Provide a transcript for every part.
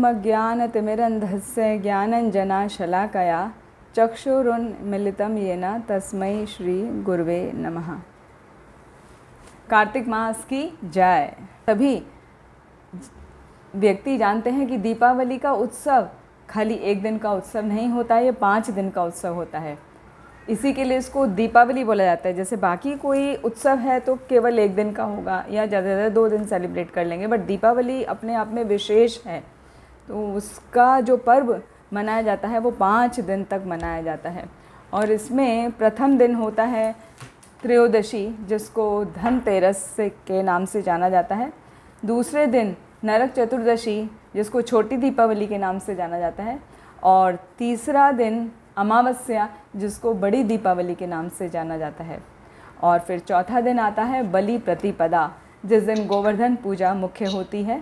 ओमज्ञानतिमिरन्धस्य ज्ञानञ्जनशलाकया चक्षुरुन्मीलितं येन तस्मै श्री गुरुवे नमः। कार्तिक मास की जय। सभी व्यक्ति जानते हैं कि दीपावली का उत्सव खाली एक दिन का उत्सव नहीं होता है, ये 5 दिन का उत्सव होता है। इसी के लिए इसको दीपावली बोला जाता है। जैसे बाकी कोई उत्सव है तो केवल एक दिन का होगा या ज़्यादा से ज़्यादा 2 दिन सेलिब्रेट कर लेंगे, बट दीपावली अपने आप में विशेष है। तो उसका जो पर्व मनाया जाता है वो 5 दिन तक मनाया जाता है। और इसमें प्रथम दिन होता है त्रयोदशी, जिसको धनतेरस के नाम से जाना जाता है। दूसरे दिन नरक चतुर्दशी, जिसको छोटी दीपावली के नाम से जाना जाता है। और तीसरा दिन अमावस्या, जिसको बड़ी दीपावली के नाम से जाना जाता है। और फिर चौथा दिन आता है बलि प्रतिपदा, जिस दिन गोवर्धन पूजा मुख्य होती है।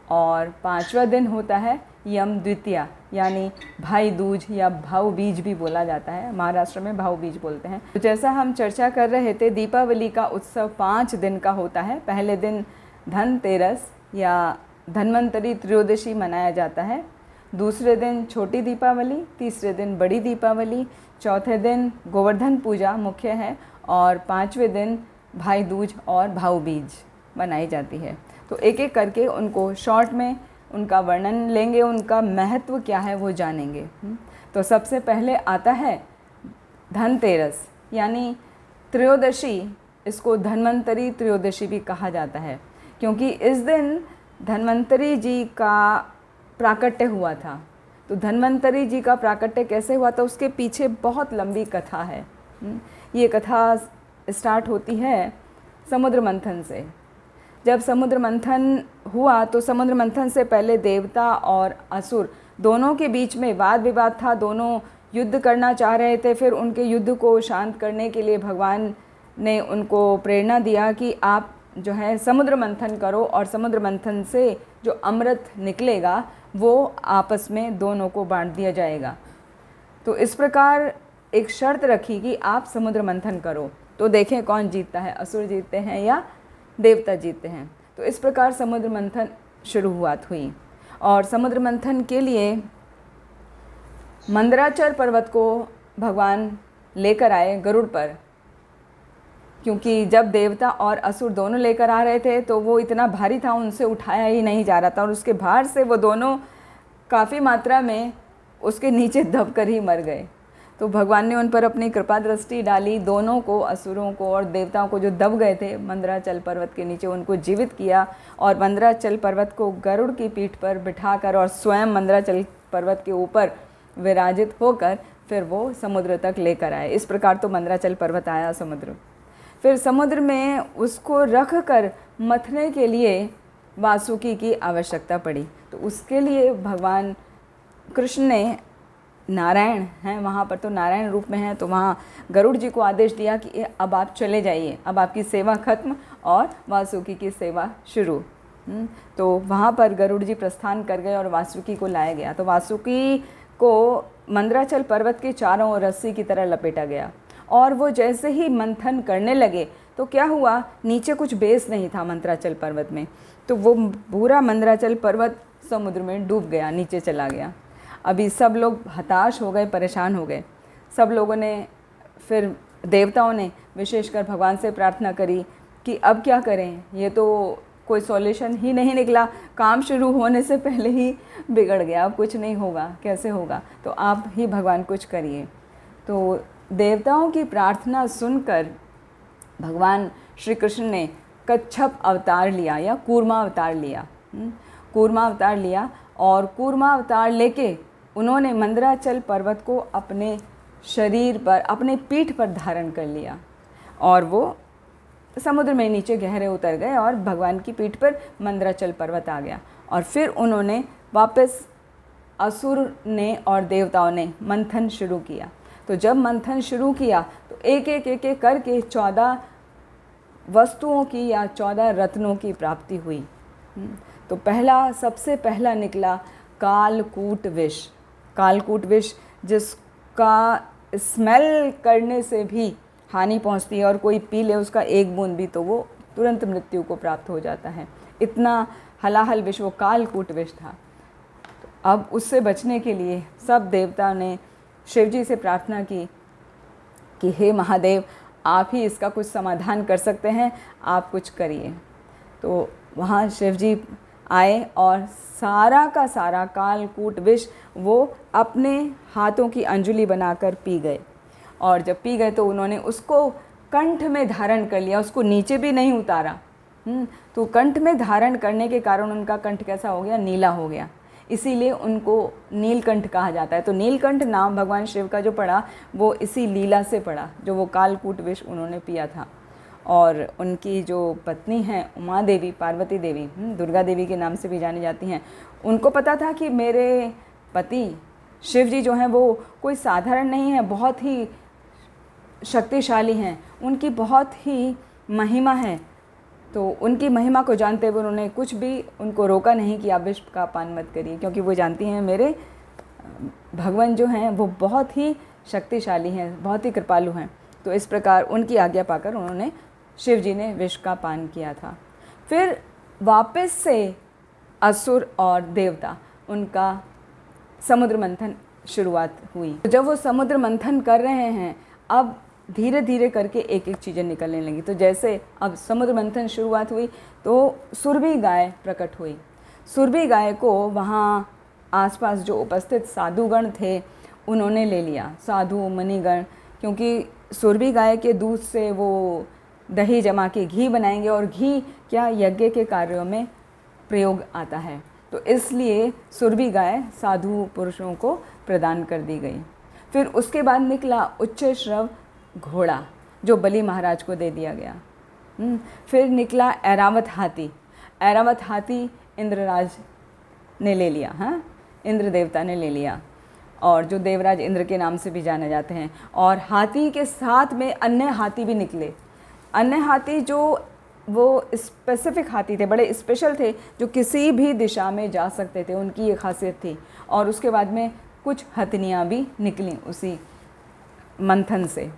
और 5वां दिन होता है यम द्वितीया, यानी भाई दूज या भाऊ बीज भी बोला जाता है। महाराष्ट्र में भाऊ बीज बोलते हैं। तो जैसा हम चर्चा कर रहे थे, दीपावली का उत्सव 5 दिन का होता है। पहले दिन धनतेरस या धन्वंतरी त्रयोदशी मनाया जाता है। दूसरे दिन छोटी दीपावली, तीसरे दिन बड़ी दीपावली, चौथे दिन गोवर्धन पूजा मुख्य है और 5वें दिन भाई दूज और भाऊ बीज मनाई जाती है। तो एक एक करके उनको शॉर्ट में उनका वर्णन लेंगे, उनका महत्व क्या है वो जानेंगे। तो सबसे पहले आता है धनतेरस यानी त्रयोदशी। इसको धन्वंतरी त्रयोदशी भी कहा जाता है, क्योंकि इस दिन धन्वंतरी जी का प्राकट्य हुआ था। तो धन्वंतरी जी का प्राकट्य कैसे हुआ था, उसके पीछे बहुत लंबी कथा है। ये कथा स्टार्ट होती है समुद्र मंथन से। जब समुद्र मंथन हुआ तो समुद्र मंथन से पहले देवता और असुर दोनों के बीच में वाद विवाद था। दोनों युद्ध करना चाह रहे थे। फिर उनके युद्ध को शांत करने के लिए भगवान ने उनको प्रेरणा दिया कि आप जो है समुद्र मंथन करो और समुद्र मंथन से जो अमृत निकलेगा वो आपस में दोनों को बांट दिया जाएगा। तो इस प्रकार एक शर्त रखी कि आप समुद्र मंथन करो तो देखें कौन जीतता है, असुर जीतते हैं या देवता जीतते हैं। तो इस प्रकार समुद्र मंथन शुरुआत हुई। और समुद्र मंथन के लिए मंदराचल पर्वत को भगवान लेकर आए गरुड़ पर, क्योंकि जब देवता और असुर दोनों लेकर आ रहे थे तो वो इतना भारी था, उनसे उठाया ही नहीं जा रहा था। और उसके भार से वो दोनों काफ़ी मात्रा में उसके नीचे दब कर ही मर गए। तो भगवान ने उन पर अपनी कृपा दृष्टि डाली। दोनों को, असुरों को और देवताओं को जो दब गए थे मंदराचल पर्वत के नीचे, उनको जीवित किया और मंदराचल पर्वत को गरुड़ की पीठ पर बिठाकर और स्वयं मंदराचल पर्वत के ऊपर विराजित होकर फिर वो समुद्र तक लेकर आए। इस प्रकार तो मंदराचल पर्वत आया समुद्र। फिर समुद्र में उसको रख कर मथने के लिए वासुकी की आवश्यकता पड़ी। तो उसके लिए भगवान कृष्ण ने, नारायण हैं वहाँ पर, तो नारायण रूप में हैं, तो वहाँ गरुड़ जी को आदेश दिया कि अब आप चले जाइए, अब आपकी सेवा खत्म और वासुकी की सेवा शुरू। तो वहाँ पर गरुड़ जी प्रस्थान कर गए और वासुकी को लाया गया। तो वासुकी को मंदराचल पर्वत के चारों ओर रस्सी की तरह लपेटा गया। और वो जैसे ही मंथन करने लगे तो क्या हुआ, नीचे कुछ बेस नहीं था मंदराचल पर्वत में। तो वो पूरा मंदराचल पर्वत समुद्र में डूब गया, नीचे चला गया। अभी सब लोग हताश हो गए, परेशान हो गए। सब लोगों ने, फिर देवताओं ने विशेषकर भगवान से प्रार्थना करी कि अब क्या करें, ये तो कोई सॉल्यूशन ही नहीं निकला, काम शुरू होने से पहले ही बिगड़ गया, अब कुछ नहीं होगा, कैसे होगा, तो आप ही भगवान कुछ करिए। तो देवताओं की प्रार्थना सुनकर भगवान श्री कृष्ण ने कच्छप अवतार लिया या कूर्मा अवतार लिया। कूर्मा अवतार लिया और कूर्मा अवतार लेके उन्होंने मंदराचल पर्वत को अपने शरीर पर, अपने पीठ पर धारण कर लिया और वो समुद्र में नीचे गहरे उतर गए और भगवान की पीठ पर मंदराचल पर्वत आ गया। और फिर उन्होंने वापस, असुर ने और देवताओं ने मंथन शुरू किया। तो जब मंथन शुरू किया तो एक एक करके 14 वस्तुओं की या 14 रत्नों की प्राप्ति हुई। तो सबसे पहला निकला कालकूट विष। कालकूट विष जिसका स्मेल करने से भी हानि पहुंचती है और कोई पी ले उसका एक बूंद भी तो वो तुरंत मृत्यु को प्राप्त हो जाता है। इतना हलाहल विष वो कालकूट विष था। अब उससे बचने के लिए सब देवता ने शिव जी से प्रार्थना की कि हे महादेव, आप ही इसका कुछ समाधान कर सकते हैं, आप कुछ करिए। तो वहाँ शिव जी आए और सारा का सारा कालकूट विष वो अपने हाथों की अंजलि बनाकर पी गए। और जब पी गए तो उन्होंने उसको कंठ में धारण कर लिया, उसको नीचे भी नहीं उतारा। तो कंठ में धारण करने के कारण उनका कंठ कैसा हो गया? नीला हो गया। इसीलिए उनको नीलकंठ कहा जाता है। तो नीलकंठ नाम भगवान शिव का जो पड़ा वो इसी लीला से पड़ा, जो वो कालकूट विष उन्होंने पिया था। और उनकी जो पत्नी हैं उमा देवी, पार्वती देवी, दुर्गा देवी के नाम से भी जानी जाती हैं, उनको पता था कि मेरे पति शिव जी जो हैं वो कोई साधारण नहीं है, बहुत ही शक्तिशाली हैं, उनकी बहुत ही महिमा है। तो उनकी महिमा को जानते हुए उन्होंने कुछ भी उनको रोका नहीं कि आप विष का पान मत करिए, क्योंकि वो जानती हैं मेरे भगवान जो हैं वो बहुत ही शक्तिशाली हैं, बहुत ही कृपालु हैं। तो इस प्रकार उनकी आज्ञा पाकर उन्होंने, शिव जी ने विष का पान किया था। फिर वापस से असुर और देवता, उनका समुद्र मंथन शुरुआत हुई। जब वो समुद्र मंथन कर रहे हैं, अब धीरे धीरे करके एक एक चीज़ें निकलने लगी। तो जैसे अब समुद्र मंथन शुरुआत हुई तो सुरभि गाय प्रकट हुई। सुरभि गाय को वहाँ आसपास जो उपस्थित साधुगण थे उन्होंने ले लिया, साधु मणिगण, क्योंकि सुरभि गाय के दूध से वो दही जमा के घी बनाएंगे और घी क्या यज्ञ के कार्यों में प्रयोग आता है। तो इसलिए सुरभि गाय साधु पुरुषों को प्रदान कर दी गई। फिर उसके बाद निकला उच्च श्रव घोड़ा, जो बलि महाराज को दे दिया गया। फिर निकला ऐरावत हाथी। ऐरावत हाथी इंद्रराज ने ले लिया, हाँ, इंद्र देवता ने ले लिया, और जो देवराज इंद्र के नाम से भी जाने जाते हैं। और हाथी के साथ में अन्य हाथी भी निकले। अन्य हाथी जो वो स्पेसिफिक हाथी थे, बड़े स्पेशल थे, जो किसी भी दिशा में जा सकते थे, उनकी ये खासियत थी। और उसके बाद में कुछ हथनियाँ भी निकलीं उसी मंथन से।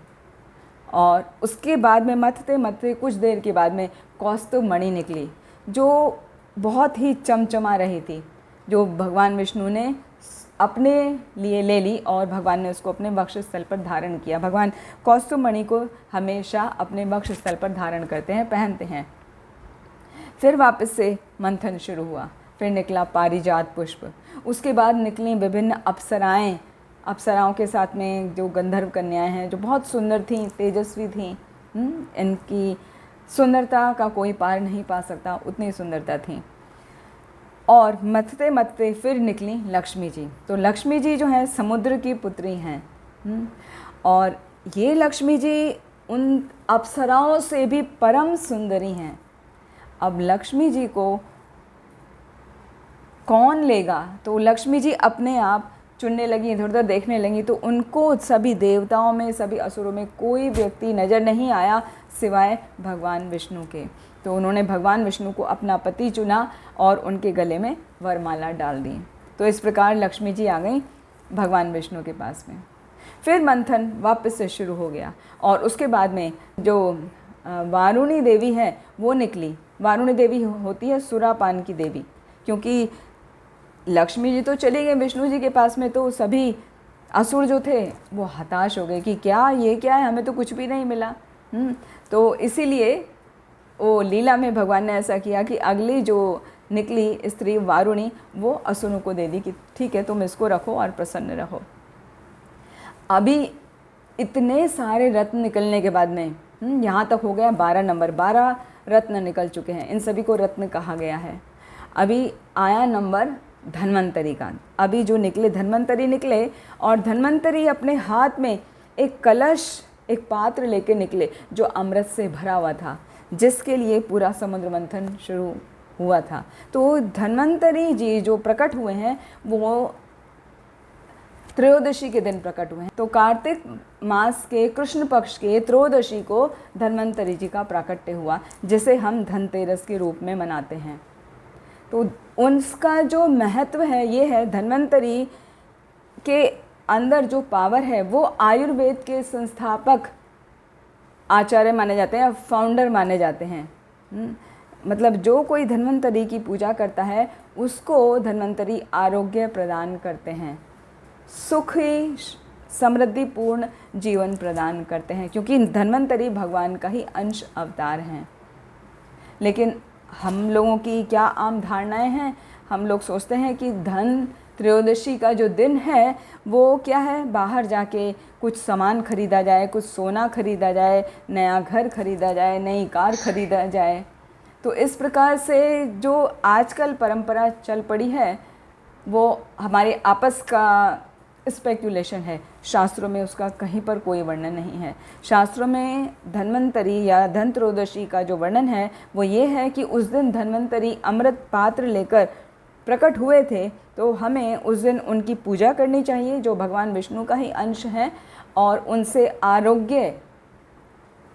और उसके बाद में मथते मथते कुछ देर के बाद में कौस्तुभ मणि निकली, जो बहुत ही चमचमा रही थी, जो भगवान विष्णु ने अपने लिए ले ली और भगवान ने उसको अपने वक्षस्थल पर धारण किया। भगवान कौस्तुभ मणि को हमेशा अपने वक्षस्थल पर धारण करते हैं, पहनते हैं। फिर वापस से मंथन शुरू हुआ। फिर निकला पारिजात पुष्प। उसके बाद निकली विभिन्न अप्सराएं, अप्सराओं के साथ में जो गंधर्व कन्याएं हैं, जो बहुत सुंदर थीं, तेजस्वी थीं। इनकी सुंदरता का कोई पार नहीं पा सकता, उतनी सुंदरता थी। और मथते मथते फिर निकली लक्ष्मी जी। तो लक्ष्मी जी जो है समुद्र की पुत्री हैं, और ये लक्ष्मी जी उन अप्सराओं से भी परम सुंदरी हैं। अब लक्ष्मी जी को कौन लेगा? तो लक्ष्मी जी अपने आप चुनने लगी, इधर उधर देखने लगी, तो उनको सभी देवताओं में, सभी असुरों में कोई व्यक्ति नज़र नहीं आया सिवाय भगवान विष्णु के। तो उन्होंने भगवान विष्णु को अपना पति चुना और उनके गले में वरमाला डाल दी। तो इस प्रकार लक्ष्मी जी आ गई भगवान विष्णु के पास में। फिर मंथन वापस से शुरू हो गया, और उसके बाद में जो वारुणी देवी है वो निकली। वारुणी देवी होती है सुरापान की देवी, क्योंकि लक्ष्मी जी तो चले गए विष्णु जी के पास में, तो सभी असुर जो थे वो हताश हो गए कि क्या ये क्या है, हमें तो कुछ भी नहीं मिला। तो इसीलिए वो लीला में भगवान ने ऐसा किया कि अगली जो निकली स्त्री वारुणी, वो असुरों को दे दी कि ठीक है, तुम इसको रखो और प्रसन्न रहो। अभी इतने सारे रत्न निकलने के बाद में यहाँ तक हो गया 12 नंबर, 12 रत्न निकल चुके हैं। इन सभी को रत्न कहा गया है। अभी आया नंबर धन्वंतरी का। अभी जो निकले धन्वंतरी निकले, और धन्वंतरी अपने हाथ में एक कलश, एक पात्र लेके निकले जो अमृत से भरा हुआ था, जिसके लिए पूरा समुद्र मंथन शुरू हुआ था। तो धन्वंतरी जी जो प्रकट हुए हैं वो त्रयोदशी के दिन प्रकट हुए हैं। तो कार्तिक मास के कृष्ण पक्ष के त्रयोदशी को धन्वंतरी जी का प्राकट्य हुआ, जिसे हम धनतेरस के रूप में मनाते हैं। तो उनका जो महत्व है ये है, धन्वंतरी के अंदर जो पावर है वो आयुर्वेद के संस्थापक आचार्य माने जाते हैं, फाउंडर माने जाते हैं। मतलब जो कोई धन्वंतरी की पूजा करता है उसको धन्वंतरी आरोग्य प्रदान करते हैं, सुखी समृद्धिपूर्ण जीवन प्रदान करते हैं, क्योंकि धन्वंतरी भगवान का ही अंश अवतार हैं। लेकिन हम लोगों की क्या आम धारणाएं हैं? हम लोग सोचते हैं कि धन त्रयोदशी का जो दिन है वो क्या है, बाहर जाके कुछ सामान खरीदा जाए, कुछ सोना खरीदा जाए, नया घर खरीदा जाए, नई कार खरीदा जाए। तो इस प्रकार से जो आजकल परंपरा चल पड़ी है वो हमारे आपस का स्पेक्यूलेशन है। शास्त्रों में उसका कहीं पर कोई वर्णन नहीं है। शास्त्रों में धन्वंतरी या धन त्रयोदशी का जो वर्णन है वो ये है कि उस दिन धन्वंतरी अमृत पात्र लेकर प्रकट हुए थे, तो हमें उस दिन उनकी पूजा करनी चाहिए जो भगवान विष्णु का ही अंश हैं, और उनसे आरोग्य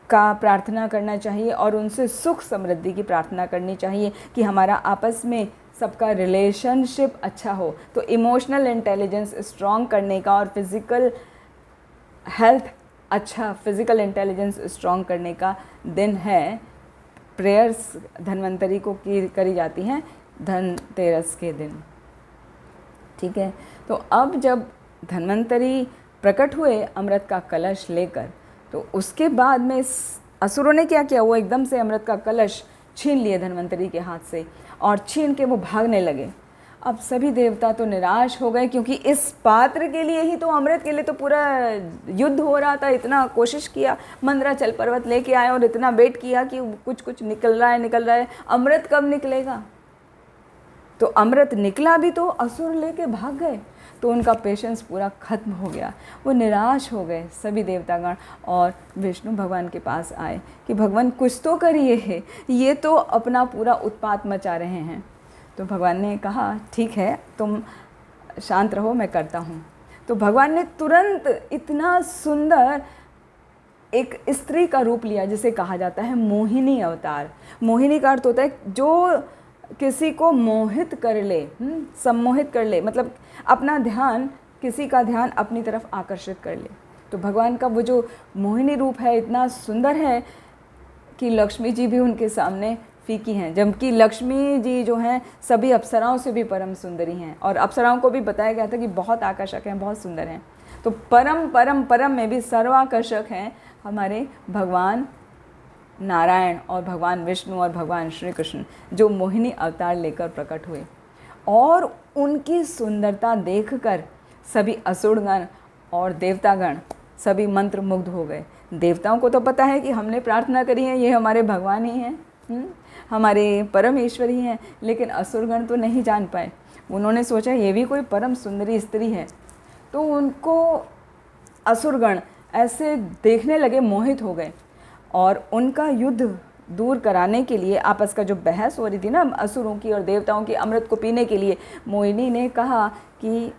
का प्रार्थना करना चाहिए और उनसे सुख समृद्धि की प्रार्थना करनी चाहिए कि हमारा आपस में सबका रिलेशनशिप अच्छा हो। तो इमोशनल इंटेलिजेंस स्ट्रॉन्ग करने का और फिज़िकल हेल्थ अच्छा, फिज़िकल इंटेलिजेंस स्ट्रॉन्ग करने का दिन है। प्रेयर्स धन्वंतरी को करी जाती हैं धनतेरस के दिन, ठीक है। तो अब जब धन्वंतरी प्रकट हुए अमृत का कलश लेकर, तो उसके बाद में असुरों ने क्या किया, वो एकदम से अमृत का कलश छीन लिए धन्वंतरी के हाथ से और छीन के वो भागने लगे। अब सभी देवता तो निराश हो गए, क्योंकि इस पात्र के लिए ही तो, अमृत के लिए तो पूरा युद्ध हो रहा था। इतना कोशिश किया, मंदराचल पर्वत लेके आए और इतना वेट किया कि कुछ कुछ निकल रहा है, अमृत कब निकलेगा। तो अमृत निकला भी तो असुर लेके भाग गए, तो उनका पेशेंस पूरा खत्म हो गया। वो निराश हो गए सभी देवतागण और विष्णु भगवान के पास आए कि भगवान कुछ तो करिए है, ये तो अपना पूरा उत्पात मचा रहे हैं। तो भगवान ने कहा ठीक है, तुम शांत रहो, मैं करता हूँ। तो भगवान ने तुरंत इतना सुंदर एक स्त्री का रूप लिया, जिसे कहा जाता है मोहिनी अवतार। मोहिनी का अर्थ होता है जो किसी को मोहित कर ले, सम्मोहित कर ले, मतलब अपना ध्यान, किसी का ध्यान अपनी तरफ आकर्षित कर ले। तो भगवान का वो जो मोहिनी रूप है इतना सुंदर है कि लक्ष्मी जी भी उनके सामने फीकी हैं, जबकि लक्ष्मी जी जो हैं सभी अप्सराओं से भी परम सुंदरी हैं, और अप्सराओं को भी बताया गया था कि बहुत आकर्षक हैं, बहुत सुंदर हैं। तो परम परम परम में भी सर्वाकर्षक हैं हमारे भगवान नारायण और भगवान विष्णु और भगवान श्री कृष्ण, जो मोहिनी अवतार लेकर प्रकट हुए। और उनकी सुंदरता देखकर सभी असुरगण और देवतागण सभी मंत्रमुग्ध हो गए। देवताओं को तो पता है कि हमने प्रार्थना करी है, ये हमारे भगवान ही हैं, हमारे परम ईश्वर ही हैं, लेकिन असुरगण तो नहीं जान पाए। उन्होंने सोचा ये भी कोई परम सुंदरी स्त्री है, तो उनको असुरगण ऐसे देखने लगे, मोहित हो गए। और उनका युद्ध दूर कराने के लिए, आपस का जो बहस हो रही थी ना असुरों की और देवताओं की अमृत को पीने के लिए, मोहिनी ने कहा कि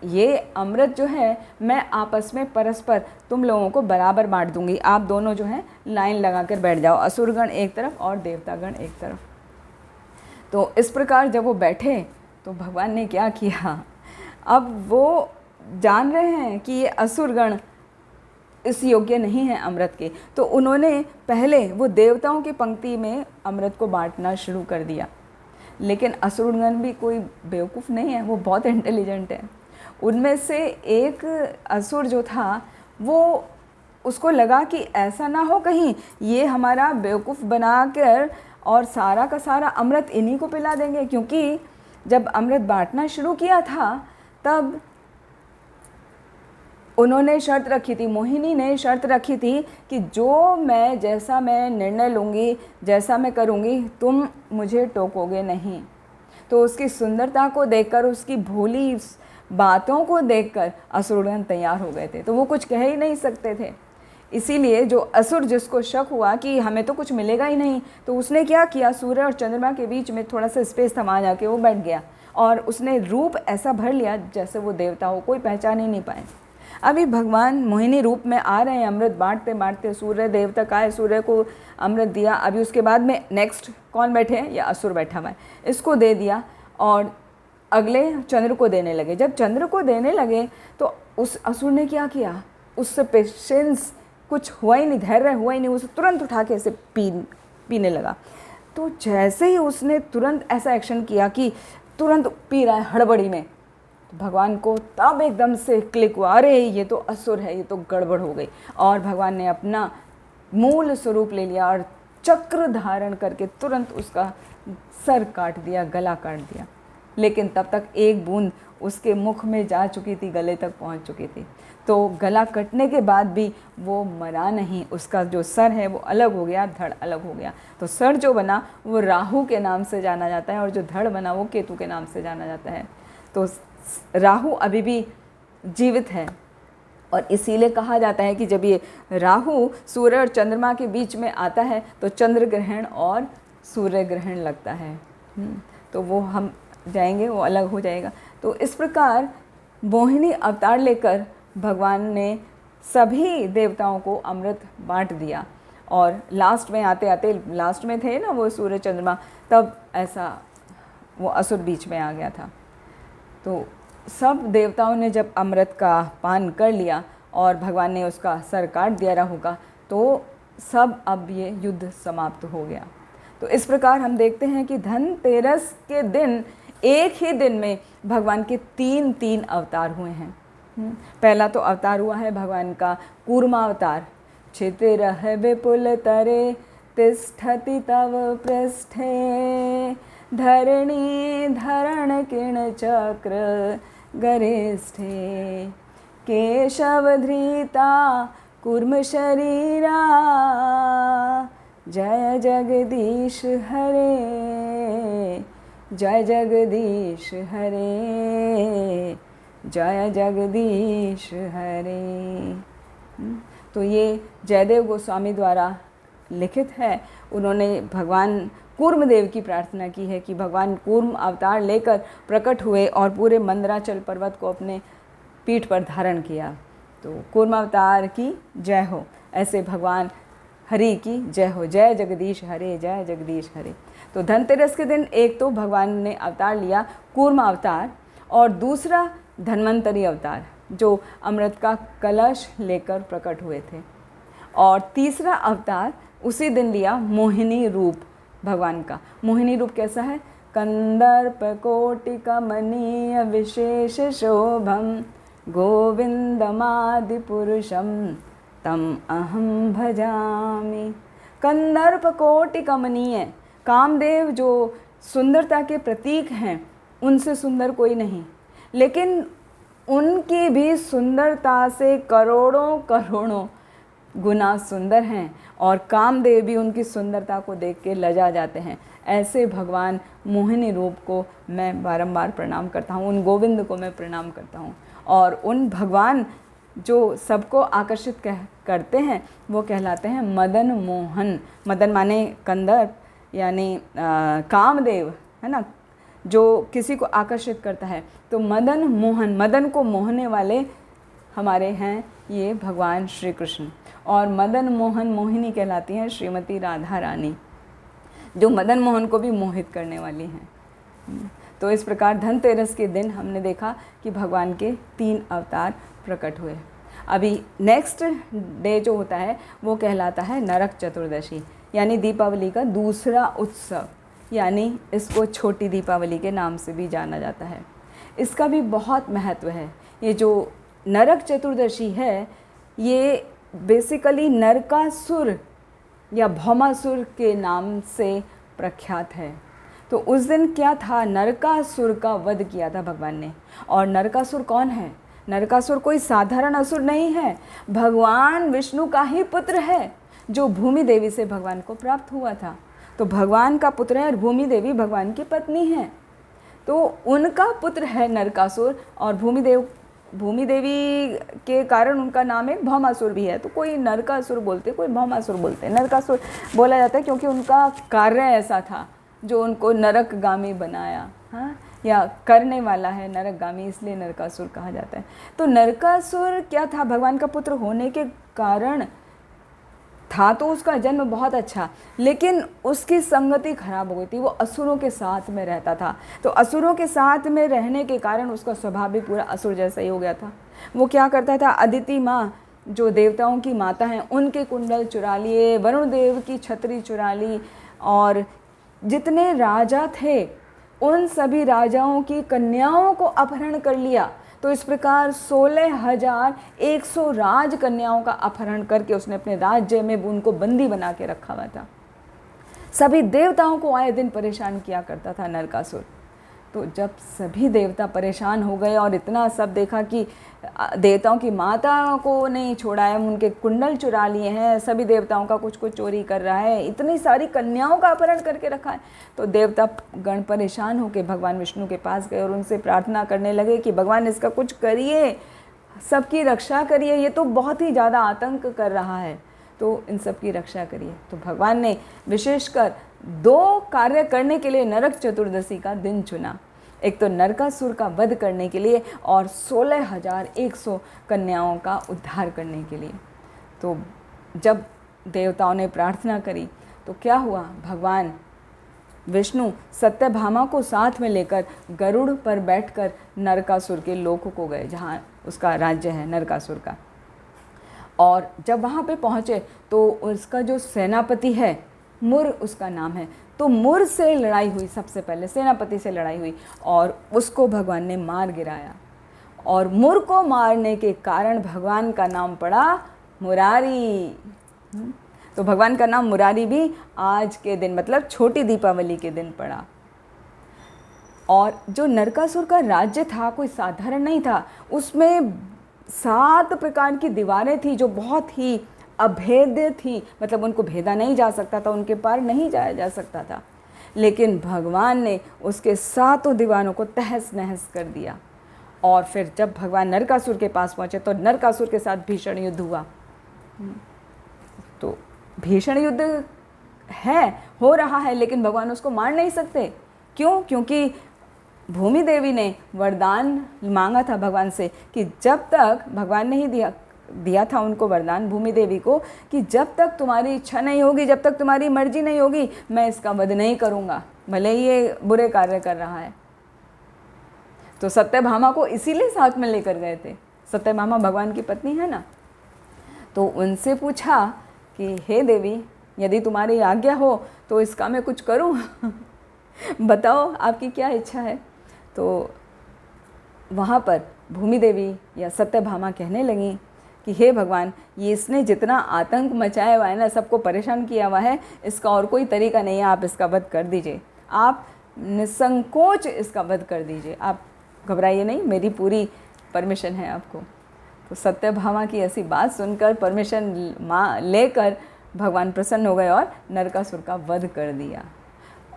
ये अमृत जो है मैं आपस में परस्पर तुम लोगों को बराबर बांट दूंगी, आप दोनों जो हैं लाइन लगा कर बैठ जाओ, असुरगण एक तरफ और देवतागण एक तरफ। तो इस प्रकार जब वो बैठे तो भगवान ने क्या किया, अब वो जान रहे हैं कि ये असुरगण इस योग्य नहीं है अमृत के, तो उन्होंने पहले वो देवताओं की पंक्ति में अमृत को बांटना शुरू कर दिया। लेकिन असुरगण भी कोई बेवकूफ़ नहीं है, वो बहुत इंटेलिजेंट है। उनमें से एक असुर जो था वो, उसको लगा कि ऐसा ना हो कहीं ये हमारा बेवकूफ़ बनाकर और सारा का सारा अमृत इन्हीं को पिला देंगे, क्योंकि जब अमृत बांटना शुरू किया था तब उन्होंने शर्त रखी थी, मोहिनी ने शर्त रखी थी कि जो मैं, जैसा मैं निर्णय लूँगी, जैसा मैं करूँगी, तुम मुझे टोकोगे नहीं। तो उसकी सुंदरता को देखकर, उसकी भोली बातों को देखकर असुरगण तैयार हो गए थे, तो वो कुछ कह ही नहीं सकते थे। इसीलिए जो असुर, जिसको शक हुआ कि हमें तो कुछ मिलेगा ही नहीं, तो उसने क्या किया, सूर्य और चंद्रमा के बीच में थोड़ा सा स्पेस था, वहाँ जाके वो बैठ गया और उसने रूप ऐसा भर लिया जैसे वो देवता हो, कोई पहचान ही नहीं पाए। अभी भगवान मोहिनी रूप में आ रहे हैं, अमृत बांटते बांटते, सूर्य देवता का है, सूर्य को अमृत दिया। अभी उसके बाद में नेक्स्ट कौन बैठे हैं, या असुर बैठा हुआ है, इसको दे दिया और अगले चंद्र को देने लगे। जब चंद्र को देने लगे तो उस असुर ने क्या किया, उससे पेशेंस कुछ हुआ ही नहीं, धैर्य हुआ ही नहीं, उसे तुरंत उठा के ऐसे पीने लगा। तो जैसे ही उसने तुरंत ऐसा एक्शन किया कि तुरंत पी रहा है हड़बड़ी में, तो भगवान को तब एकदम से क्लिक हुआ, अरे ये तो असुर है, ये तो गड़बड़ हो गई। और भगवान ने अपना मूल स्वरूप ले लिया और चक्र धारण करके तुरंत उसका सर काट दिया, गला काट दिया। लेकिन तब तक एक बूंद उसके मुख में जा चुकी थी, गले तक पहुंच चुकी थी। तो गला कटने के बाद भी वो मरा नहीं, उसका जो सर है वो अलग हो गया, धड़ अलग हो गया। तो सर जो बना वो राहु के नाम से जाना जाता है और जो धड़ बना वो केतु के नाम से जाना जाता है। तो राहु अभी भी जीवित है और इसीलिए कहा जाता है कि जब ये राहु सूर्य और चंद्रमा के बीच में आता है तो चंद्र ग्रहण और सूर्य ग्रहण लगता है। तो वो हम जाएंगे, वो अलग हो जाएगा। तो इस प्रकार मोहिनी अवतार लेकर भगवान ने सभी देवताओं को अमृत बांट दिया। और लास्ट में आते आते, लास्ट में थे ना वो सूर्य चंद्रमा, तब ऐसा वो असुर बीच में आ गया था। तो सब देवताओं ने जब अमृत का पान कर लिया और भगवान ने उसका सर काट दिया राहु का, तो सब अब ये युद्ध समाप्त हो गया। तो इस प्रकार हम देखते हैं कि धनतेरस के दिन एक ही दिन में भगवान के तीन अवतार हुए हैं। पहला तो अवतार हुआ है भगवान का कूर्मा अवतार, क्षितिरः विपुल तरे तिष्ठति तव पृष्ठे धरणी धरण किरण चक्र गरिष्ठे केशवधृता कूर्म शरीरा जय जगदीश हरे, जय जगदीश हरे, जय जगदीश हरे। तो ये जयदेव गोस्वामी द्वारा लिखित है। उन्होंने भगवान कूर्म देव की प्रार्थना की है कि भगवान कूर्म अवतार लेकर प्रकट हुए और पूरे मंदराचल पर्वत को अपने पीठ पर धारण किया। तो कूर्म अवतार की जय हो, ऐसे भगवान हरि की जय हो, जय जगदीश हरे, जय जगदीश हरे। तो धनतेरस के दिन एक तो भगवान ने अवतार लिया कूर्म अवतार और दूसरा धन्वंतरी अवतार जो अमृत का कलश लेकर प्रकट हुए थे, और तीसरा अवतार उसी दिन लिया मोहिनी रूप भगवान का। मोहिनी रूप कैसा है? कंदर्प कोटि कमनीय विशेष शोभम गोविंदमादि पुरुषम तम अहम भजामि। कंदर्प कोटि कमनीय, कामदेव जो सुंदरता के प्रतीक हैं, उनसे सुंदर कोई नहीं, लेकिन उनकी भी सुंदरता से करोड़ों करोड़ों गुना सुंदर हैं और कामदेव भी उनकी सुंदरता को देख के लजा जाते हैं। ऐसे भगवान मोहिनी रूप को मैं बारंबार प्रणाम करता हूँ, उन गोविंद को मैं प्रणाम करता हूँ। और उन भगवान जो सबको आकर्षित करते हैं वो कहलाते हैं मदन मोहन। मदन माने कंदर्प यानी कामदेव, है ना, जो किसी को आकर्षित करता है। तो मदन मोहन, मदन को मोहने वाले हमारे हैं ये भगवान श्री कृष्ण। और मदन मोहन मोहिनी कहलाती हैं श्रीमती राधा रानी, जो मदन मोहन को भी मोहित करने वाली हैं। तो इस प्रकार धनतेरस के दिन हमने देखा कि भगवान के 3 अवतार प्रकट हुए। अभी नेक्स्ट डे जो होता है वो कहलाता है नरक चतुर्दशी, यानी दीपावली का दूसरा उत्सव, यानी इसको छोटी दीपावली के नाम से भी जाना जाता है। इसका भी बहुत महत्व है। ये जो नरक चतुर्दशी है ये बेसिकली नरकासुर या भौमासुर के नाम से प्रख्यात है। तो उस दिन क्या था, नरकासुर का वध किया था भगवान ने। और नरकासुर कौन है? नरकासुर कोई साधारण असुर नहीं है, भगवान विष्णु का ही पुत्र है जो भूमि देवी से भगवान को प्राप्त हुआ था। तो भगवान का पुत्र है और भूमि देवी भगवान की पत्नी है, तो उनका पुत्र है नरकासुर। और भूमि देवी के कारण उनका नाम एक भौमासुर भी है। तो कोई नरकासुर बोलते, कोई भौमासुर बोलते। नरकासुर बोला जाता है क्योंकि उनका कार्य ऐसा था जो उनको नरकगामी बनाया, हाँ, या करने वाला है नरकगामी, इसलिए नरकासुर कहा जाता है। तो नरकासुर क्या था? भगवान का पुत्र होने के कारण था तो उसका जन्म बहुत अच्छा, लेकिन उसकी संगति खराब हो गई थी। वो असुरों के साथ में रहता था, तो असुरों के साथ में रहने के कारण उसका स्वभाव भी पूरा असुर जैसा ही हो गया था। वो क्या करता था, अदिति माँ जो देवताओं की माता हैं उनके कुंडल चुरा लिए, वरुण देव की छतरी चुरा ली, और जितने राजा थे उन सभी राजाओं की कन्याओं को अपहरण कर लिया। तो इस प्रकार 16,100 राजकन्याओं का अपहरण करके उसने अपने राज्य में उनको बंदी बना के रखा हुआ था। सभी देवताओं को आए दिन परेशान किया करता था नरकासुर। तो जब सभी देवता परेशान हो गए और इतना सब देखा कि देवताओं की माता को नहीं छोड़ा है, उनके कुंडल चुरा लिए हैं, सभी देवताओं का कुछ कुछ चोरी कर रहा है, इतनी सारी कन्याओं का अपहरण करके रखा है, तो देवता गण परेशान होकर भगवान विष्णु के पास गए और उनसे प्रार्थना करने लगे कि भगवान इसका कुछ करिए, सबकी रक्षा करिए, ये तो बहुत ही ज़्यादा आतंक कर रहा है, तो इन सब की रक्षा करिए। तो भगवान ने विशेषकर 2 कार्य करने के लिए नरक चतुर्दशी का दिन चुना। एक तो नरकासुर का वध करने के लिए और 16,100 कन्याओं का उद्धार करने के लिए। तो जब देवताओं ने प्रार्थना करी तो क्या हुआ, भगवान विष्णु सत्यभामा को साथ में लेकर गरुड़ पर बैठकर नरकासुर के लोक को गए, जहाँ उसका राज्य है नरकासुर का। और जब वहाँ पे पहुँचे तो उसका जो सेनापति है, मुर उसका नाम है, तो मुर से लड़ाई हुई, सबसे पहले सेनापति से लड़ाई हुई और उसको भगवान ने मार गिराया। और मुर को मारने के कारण भगवान का नाम पड़ा मुरारी। तो भगवान का नाम मुरारी भी आज के दिन मतलब छोटी दीपावली के दिन पड़ा। और जो नरकासुर का राज्य था कोई साधारण नहीं था, उसमें 7 प्रकार की दीवारें थी जो बहुत ही अभेद्य थी, मतलब उनको भेदा नहीं जा सकता था, उनके पार नहीं जाया जा सकता था। लेकिन भगवान ने उसके 7 दीवारों को तहस नहस कर दिया। और फिर जब भगवान नरकासुर के पास पहुँचे तो नरकासुर के साथ भीषण युद्ध हुआ। तो भीषण युद्ध हो रहा है, लेकिन भगवान उसको मार नहीं सकते। क्यों? क्योंकि भूमि देवी ने वरदान मांगा था भगवान से कि जब तक, भगवान ने ही दिया था उनको वरदान, भूमि देवी को, कि जब तक तुम्हारी इच्छा नहीं होगी, जब तक तुम्हारी मर्जी नहीं होगी, मैं इसका वध नहीं करूँगा, भले ही ये बुरे कार्य कर रहा है। तो सत्यभामा को इसीलिए साथ में लेकर गए थे। सत्यभामा भगवान की पत्नी है ना, तो उनसे पूछा कि हे देवी, यदि तुम्हारी आज्ञा हो तो इसका मैं कुछ करूं? बताओ आपकी क्या इच्छा है। तो वहाँ पर भूमि देवी या सत्यभामा कहने लगी कि हे भगवान, ये इसने जितना आतंक मचाया हुआ है ना, सबको परेशान किया हुआ है, इसका और कोई तरीका नहीं है, आप इसका वध कर दीजिए, आप निसंकोच इसका वध कर दीजिए, आप घबराइए नहीं, मेरी पूरी परमिशन है आपको। तो सत्यभामा की ऐसी बात सुनकर परमिशन लेकर भगवान प्रसन्न हो गए और नरकासुर का वध कर दिया।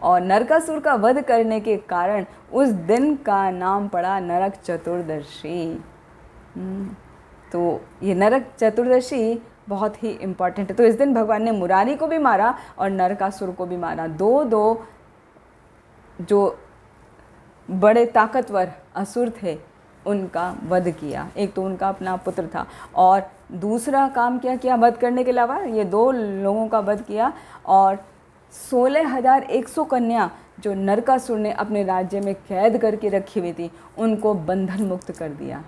और नरकासुर का वध करने के कारण उस दिन का नाम पड़ा नरक चतुर्दशी। तो ये नरक चतुर्दशी बहुत ही इम्पॉर्टेंट है। तो इस दिन भगवान ने मुरारी को भी मारा और नरकासुर को भी मारा। दो जो बड़े ताकतवर असुर थे उनका वध किया। एक तो उनका अपना पुत्र था और दूसरा काम क्या किया वध करने के अलावा, ये 2 लोगों का वध किया और 16,100 कन्या जो नरकासुर ने अपने राज्य में कैद करके रखी हुई थी उनको बंधन मुक्त कर दिया।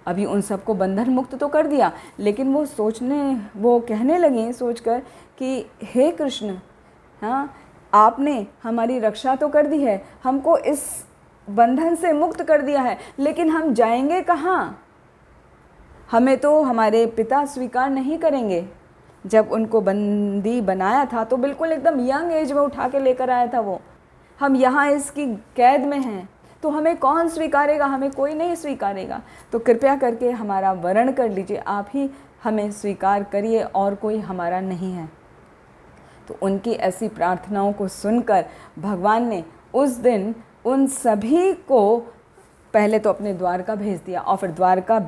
अभी उन सबको बंधन मुक्त तो कर दिया, लेकिन वो कहने लगी सोचकर कि हे कृष्ण, हाँ आपने हमारी रक्षा तो कर दी है, हमको इस बंधन से मुक्त कर दिया है, लेकिन हम जाएंगे कहाँ? हमें तो हमारे पिता स्वीकार नहीं करेंगे। जब उनको बंदी बनाया था तो बिल्कुल एकदम यंग एज में उठा के लेकर आया था वो। हम यहाँ इसकी कैद में हैं तो हमें कौन स्वीकारेगा? हमें कोई नहीं स्वीकारेगा। तो कृपया करके हमारा वरण कर लीजिए, आप ही हमें स्वीकार करिए और कोई हमारा नहीं है। तो उनकी ऐसी प्रार्थनाओं को सुनकर भगवान ने उस दिन उन सभी को पहले तो अपने द्वारका भेज दिया और फिर द्वारका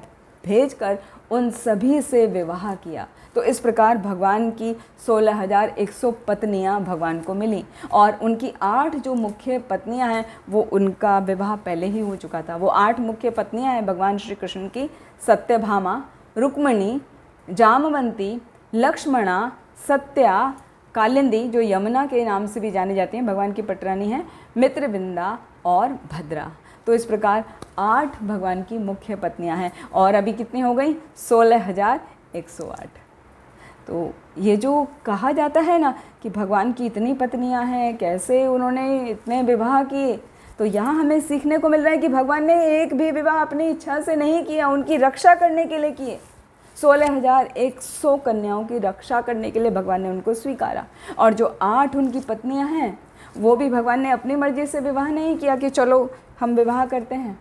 भेजकर उन सभी से विवाह किया। तो इस प्रकार भगवान की 16,100 पत्नियां भगवान को मिली और उनकी 8 जो मुख्य पत्नियां हैं वो उनका विवाह पहले ही हो चुका था। वो 8 मुख्य पत्नियां हैं भगवान श्री कृष्ण की, सत्यभामा, रुक्मिणी, जामवंती, लक्ष्मणा, सत्या, कालिंदी जो यमुना के नाम से भी जानी जाती हैं, भगवान की पटरानी हैं, मित्रविंदा और भद्रा। तो इस प्रकार 8 भगवान की मुख्य पत्नियां हैं और अभी कितनी हो गई? 16,108। तो ये जो कहा जाता है ना कि भगवान की इतनी पत्नियां हैं, कैसे उन्होंने इतने विवाह किए, तो यहाँ हमें सीखने को मिल रहा है कि भगवान ने एक भी विवाह अपनी इच्छा से नहीं किया, उनकी रक्षा करने के लिए किए। 16,100 कन्याओं की रक्षा करने के लिए भगवान ने उनको स्वीकारा। और जो 8 उनकी पत्नियां हैं वो भी भगवान ने अपनी मर्जी से विवाह नहीं किया कि चलो हम विवाह करते हैं।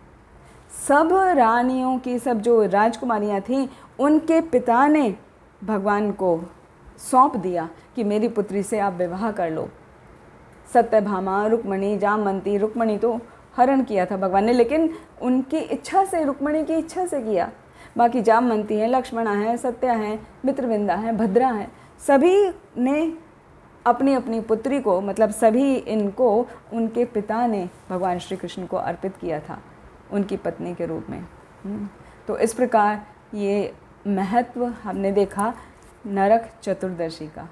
सब रानियों की, सब जो राजकुमारियां थीं, उनके पिता ने भगवान को सौंप दिया कि मेरी पुत्री से आप विवाह कर लो। सत्यभामा, रुक्मणी, जामवंती, रुक्मणी तो हरण किया था भगवान ने, लेकिन उनकी इच्छा से, रुक्मणी की इच्छा से किया। बाकी जामवंती हैं, लक्ष्मणा हैं, सत्या हैं, मित्रविंदा हैं, भद्रा हैं, सभी ने अपनी अपनी पुत्री को, मतलब सभी इनको उनके पिता ने भगवान श्री कृष्ण को अर्पित किया था उनकी पत्नी के रूप में। तो इस प्रकार ये महत्व हमने देखा नरक चतुर्दशी का।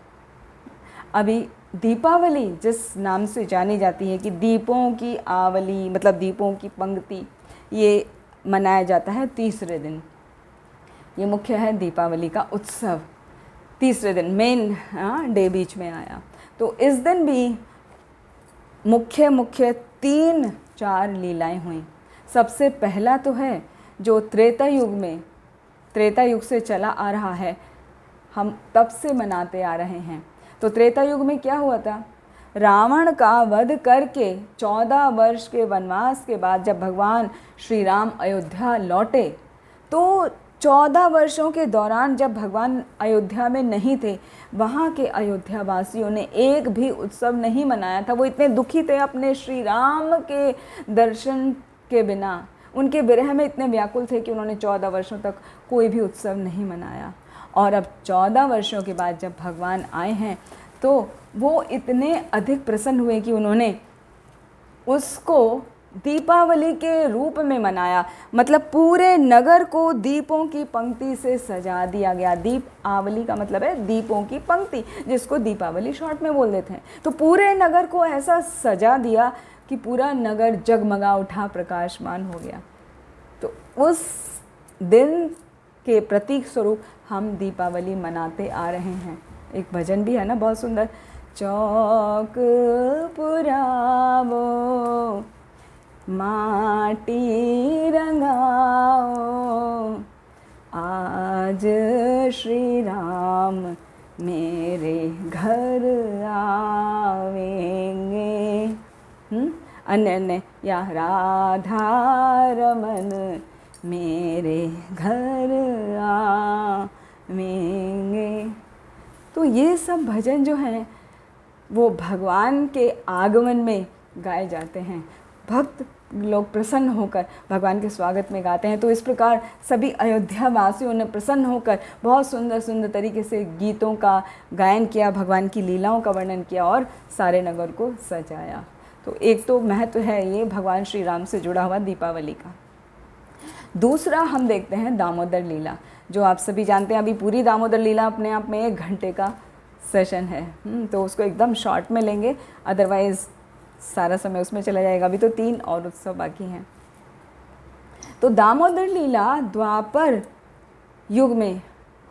अभी दीपावली जिस नाम से जानी जाती है कि दीपों की आवली, मतलब दीपों की पंक्ति, ये मनाया जाता है तीसरे दिन। ये मुख्य है दीपावली का उत्सव। तीसरे दिन मेन डे बीच में आया। तो इस दिन भी मुख्य 3-4 लीलाएं हुई। सबसे पहला तो है जो त्रेता युग में, त्रेता युग से चला आ रहा है, हम तब से मनाते आ रहे हैं। तो त्रेता युग में क्या हुआ था? रावण का वध करके 14 वर्ष के वनवास के बाद जब भगवान श्री राम अयोध्या लौटे, तो 14 वर्षों के दौरान जब भगवान अयोध्या में नहीं थे, वहाँ के अयोध्या वासियों ने एक भी उत्सव नहीं मनाया था। वो इतने दुखी थे अपने श्री राम के दर्शन के बिना, उनके विरह में इतने व्याकुल थे कि उन्होंने 14 वर्षों तक कोई भी उत्सव नहीं मनाया। और अब 14 वर्षों के बाद जब भगवान आए हैं तो वो इतने अधिक प्रसन्न हुए कि उन्होंने उसको दीपावली के रूप में मनाया। मतलब पूरे नगर को दीपों की पंक्ति से सजा दिया गया। दीपावली का मतलब है दीपों की पंक्ति, जिसको दीपावली शॉर्ट में बोल देते हैं। तो पूरे नगर को ऐसा सजा दिया कि पूरा नगर जगमगा उठा, प्रकाशमान हो गया। तो उस दिन के प्रतीक स्वरूप हम दीपावली मनाते आ रहे हैं। एक भजन भी है ना बहुत सुंदर, चौक पुरावो माटी रंगाओ, आज श्री राम मेरे घर आवेंगे। अन्य या राधा रमन मेरे घर आवेंगे। तो ये सब भजन जो हैं वो भगवान के आगमन में गाए जाते हैं। भक्त लोग प्रसन्न होकर भगवान के स्वागत में गाते हैं। तो इस प्रकार सभी अयोध्या वासियों ने प्रसन्न होकर बहुत सुंदर सुंदर तरीके से गीतों का गायन किया, भगवान की लीलाओं का वर्णन किया और सारे नगर को सजाया। तो एक तो महत्व है ये भगवान श्री राम से जुड़ा हुआ दीपावली का। दूसरा हम देखते हैं दामोदर लीला, जो आप सभी जानते हैं। अभी पूरी दामोदर लीला अपने आप में 1 घंटे का सेशन है, तो उसको एकदम शॉर्ट में लेंगे, अदरवाइज़ सारा समय उसमें चला जाएगा। अभी तो 3 और उत्सव बाकी हैं। तो दामोदर लीला द्वापर युग में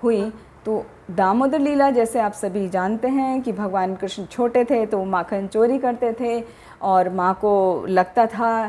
हुई। तो दामोदर लीला जैसे आप सभी जानते हैं कि भगवान कृष्ण छोटे थे तो माखन चोरी करते थे, और माँ को लगता था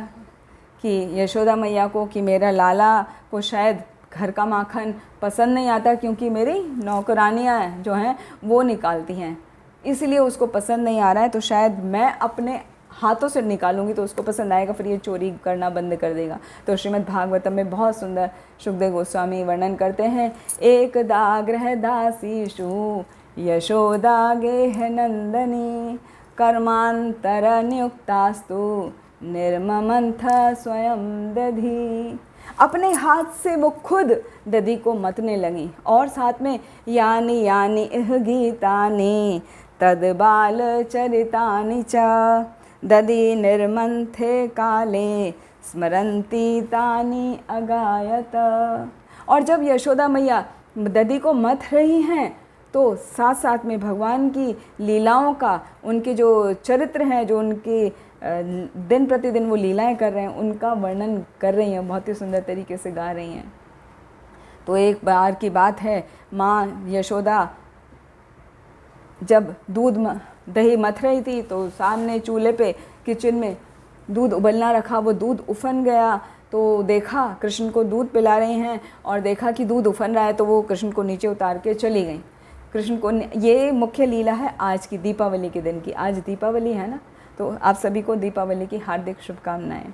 कि यशोदा मैया को कि मेरा लाला को शायद घर का माखन पसंद नहीं आता, क्योंकि मेरी नौकरानियाँ जो हैं वो निकालती हैं, इसलिए उसको पसंद नहीं आ रहा है। तो शायद मैं अपने हाथों से निकालूंगी तो उसको पसंद आएगा, फिर ये चोरी करना बंद कर देगा। तो श्रीमद् भागवतम में बहुत सुंदर सुखदेव गोस्वामी वर्णन करते हैं, एकदा गृहदासीषु यशोदा गेह नंदनी कर्मांतर नियुक्तास्तु निर्ममंथ स्वयं दधी। अपने हाथ से वो खुद दधी को मतने लगी, और साथ में यानी यानी इह गीतानि तद बाल चरितानि च दधी निर्मंथे काले स्मरंती तानि अगायत। और जब यशोदा मैया दधी को मथ रही हैं तो साथ साथ में भगवान की लीलाओं का, उनके जो चरित्र हैं, जो उनके दिन प्रतिदिन वो लीलाएं कर रहे हैं, उनका वर्णन कर रही हैं, बहुत ही सुंदर तरीके से गा रही हैं। तो एक बार की बात है, माँ यशोदा जब दही मथ रही थी तो सामने चूल्हे पे किचन में दूध उबलना रखा, वो दूध उफन गया तो देखा कृष्ण को दूध पिला रही हैं और देखा कि दूध उफन रहा है तो वो कृष्ण को नीचे उतार के चली गई। कृष्ण को, ये मुख्य लीला है आज की दीपावली के दिन की। आज दीपावली है ना, तो आप सभी को दीपावली की हार्दिक शुभकामनाएं।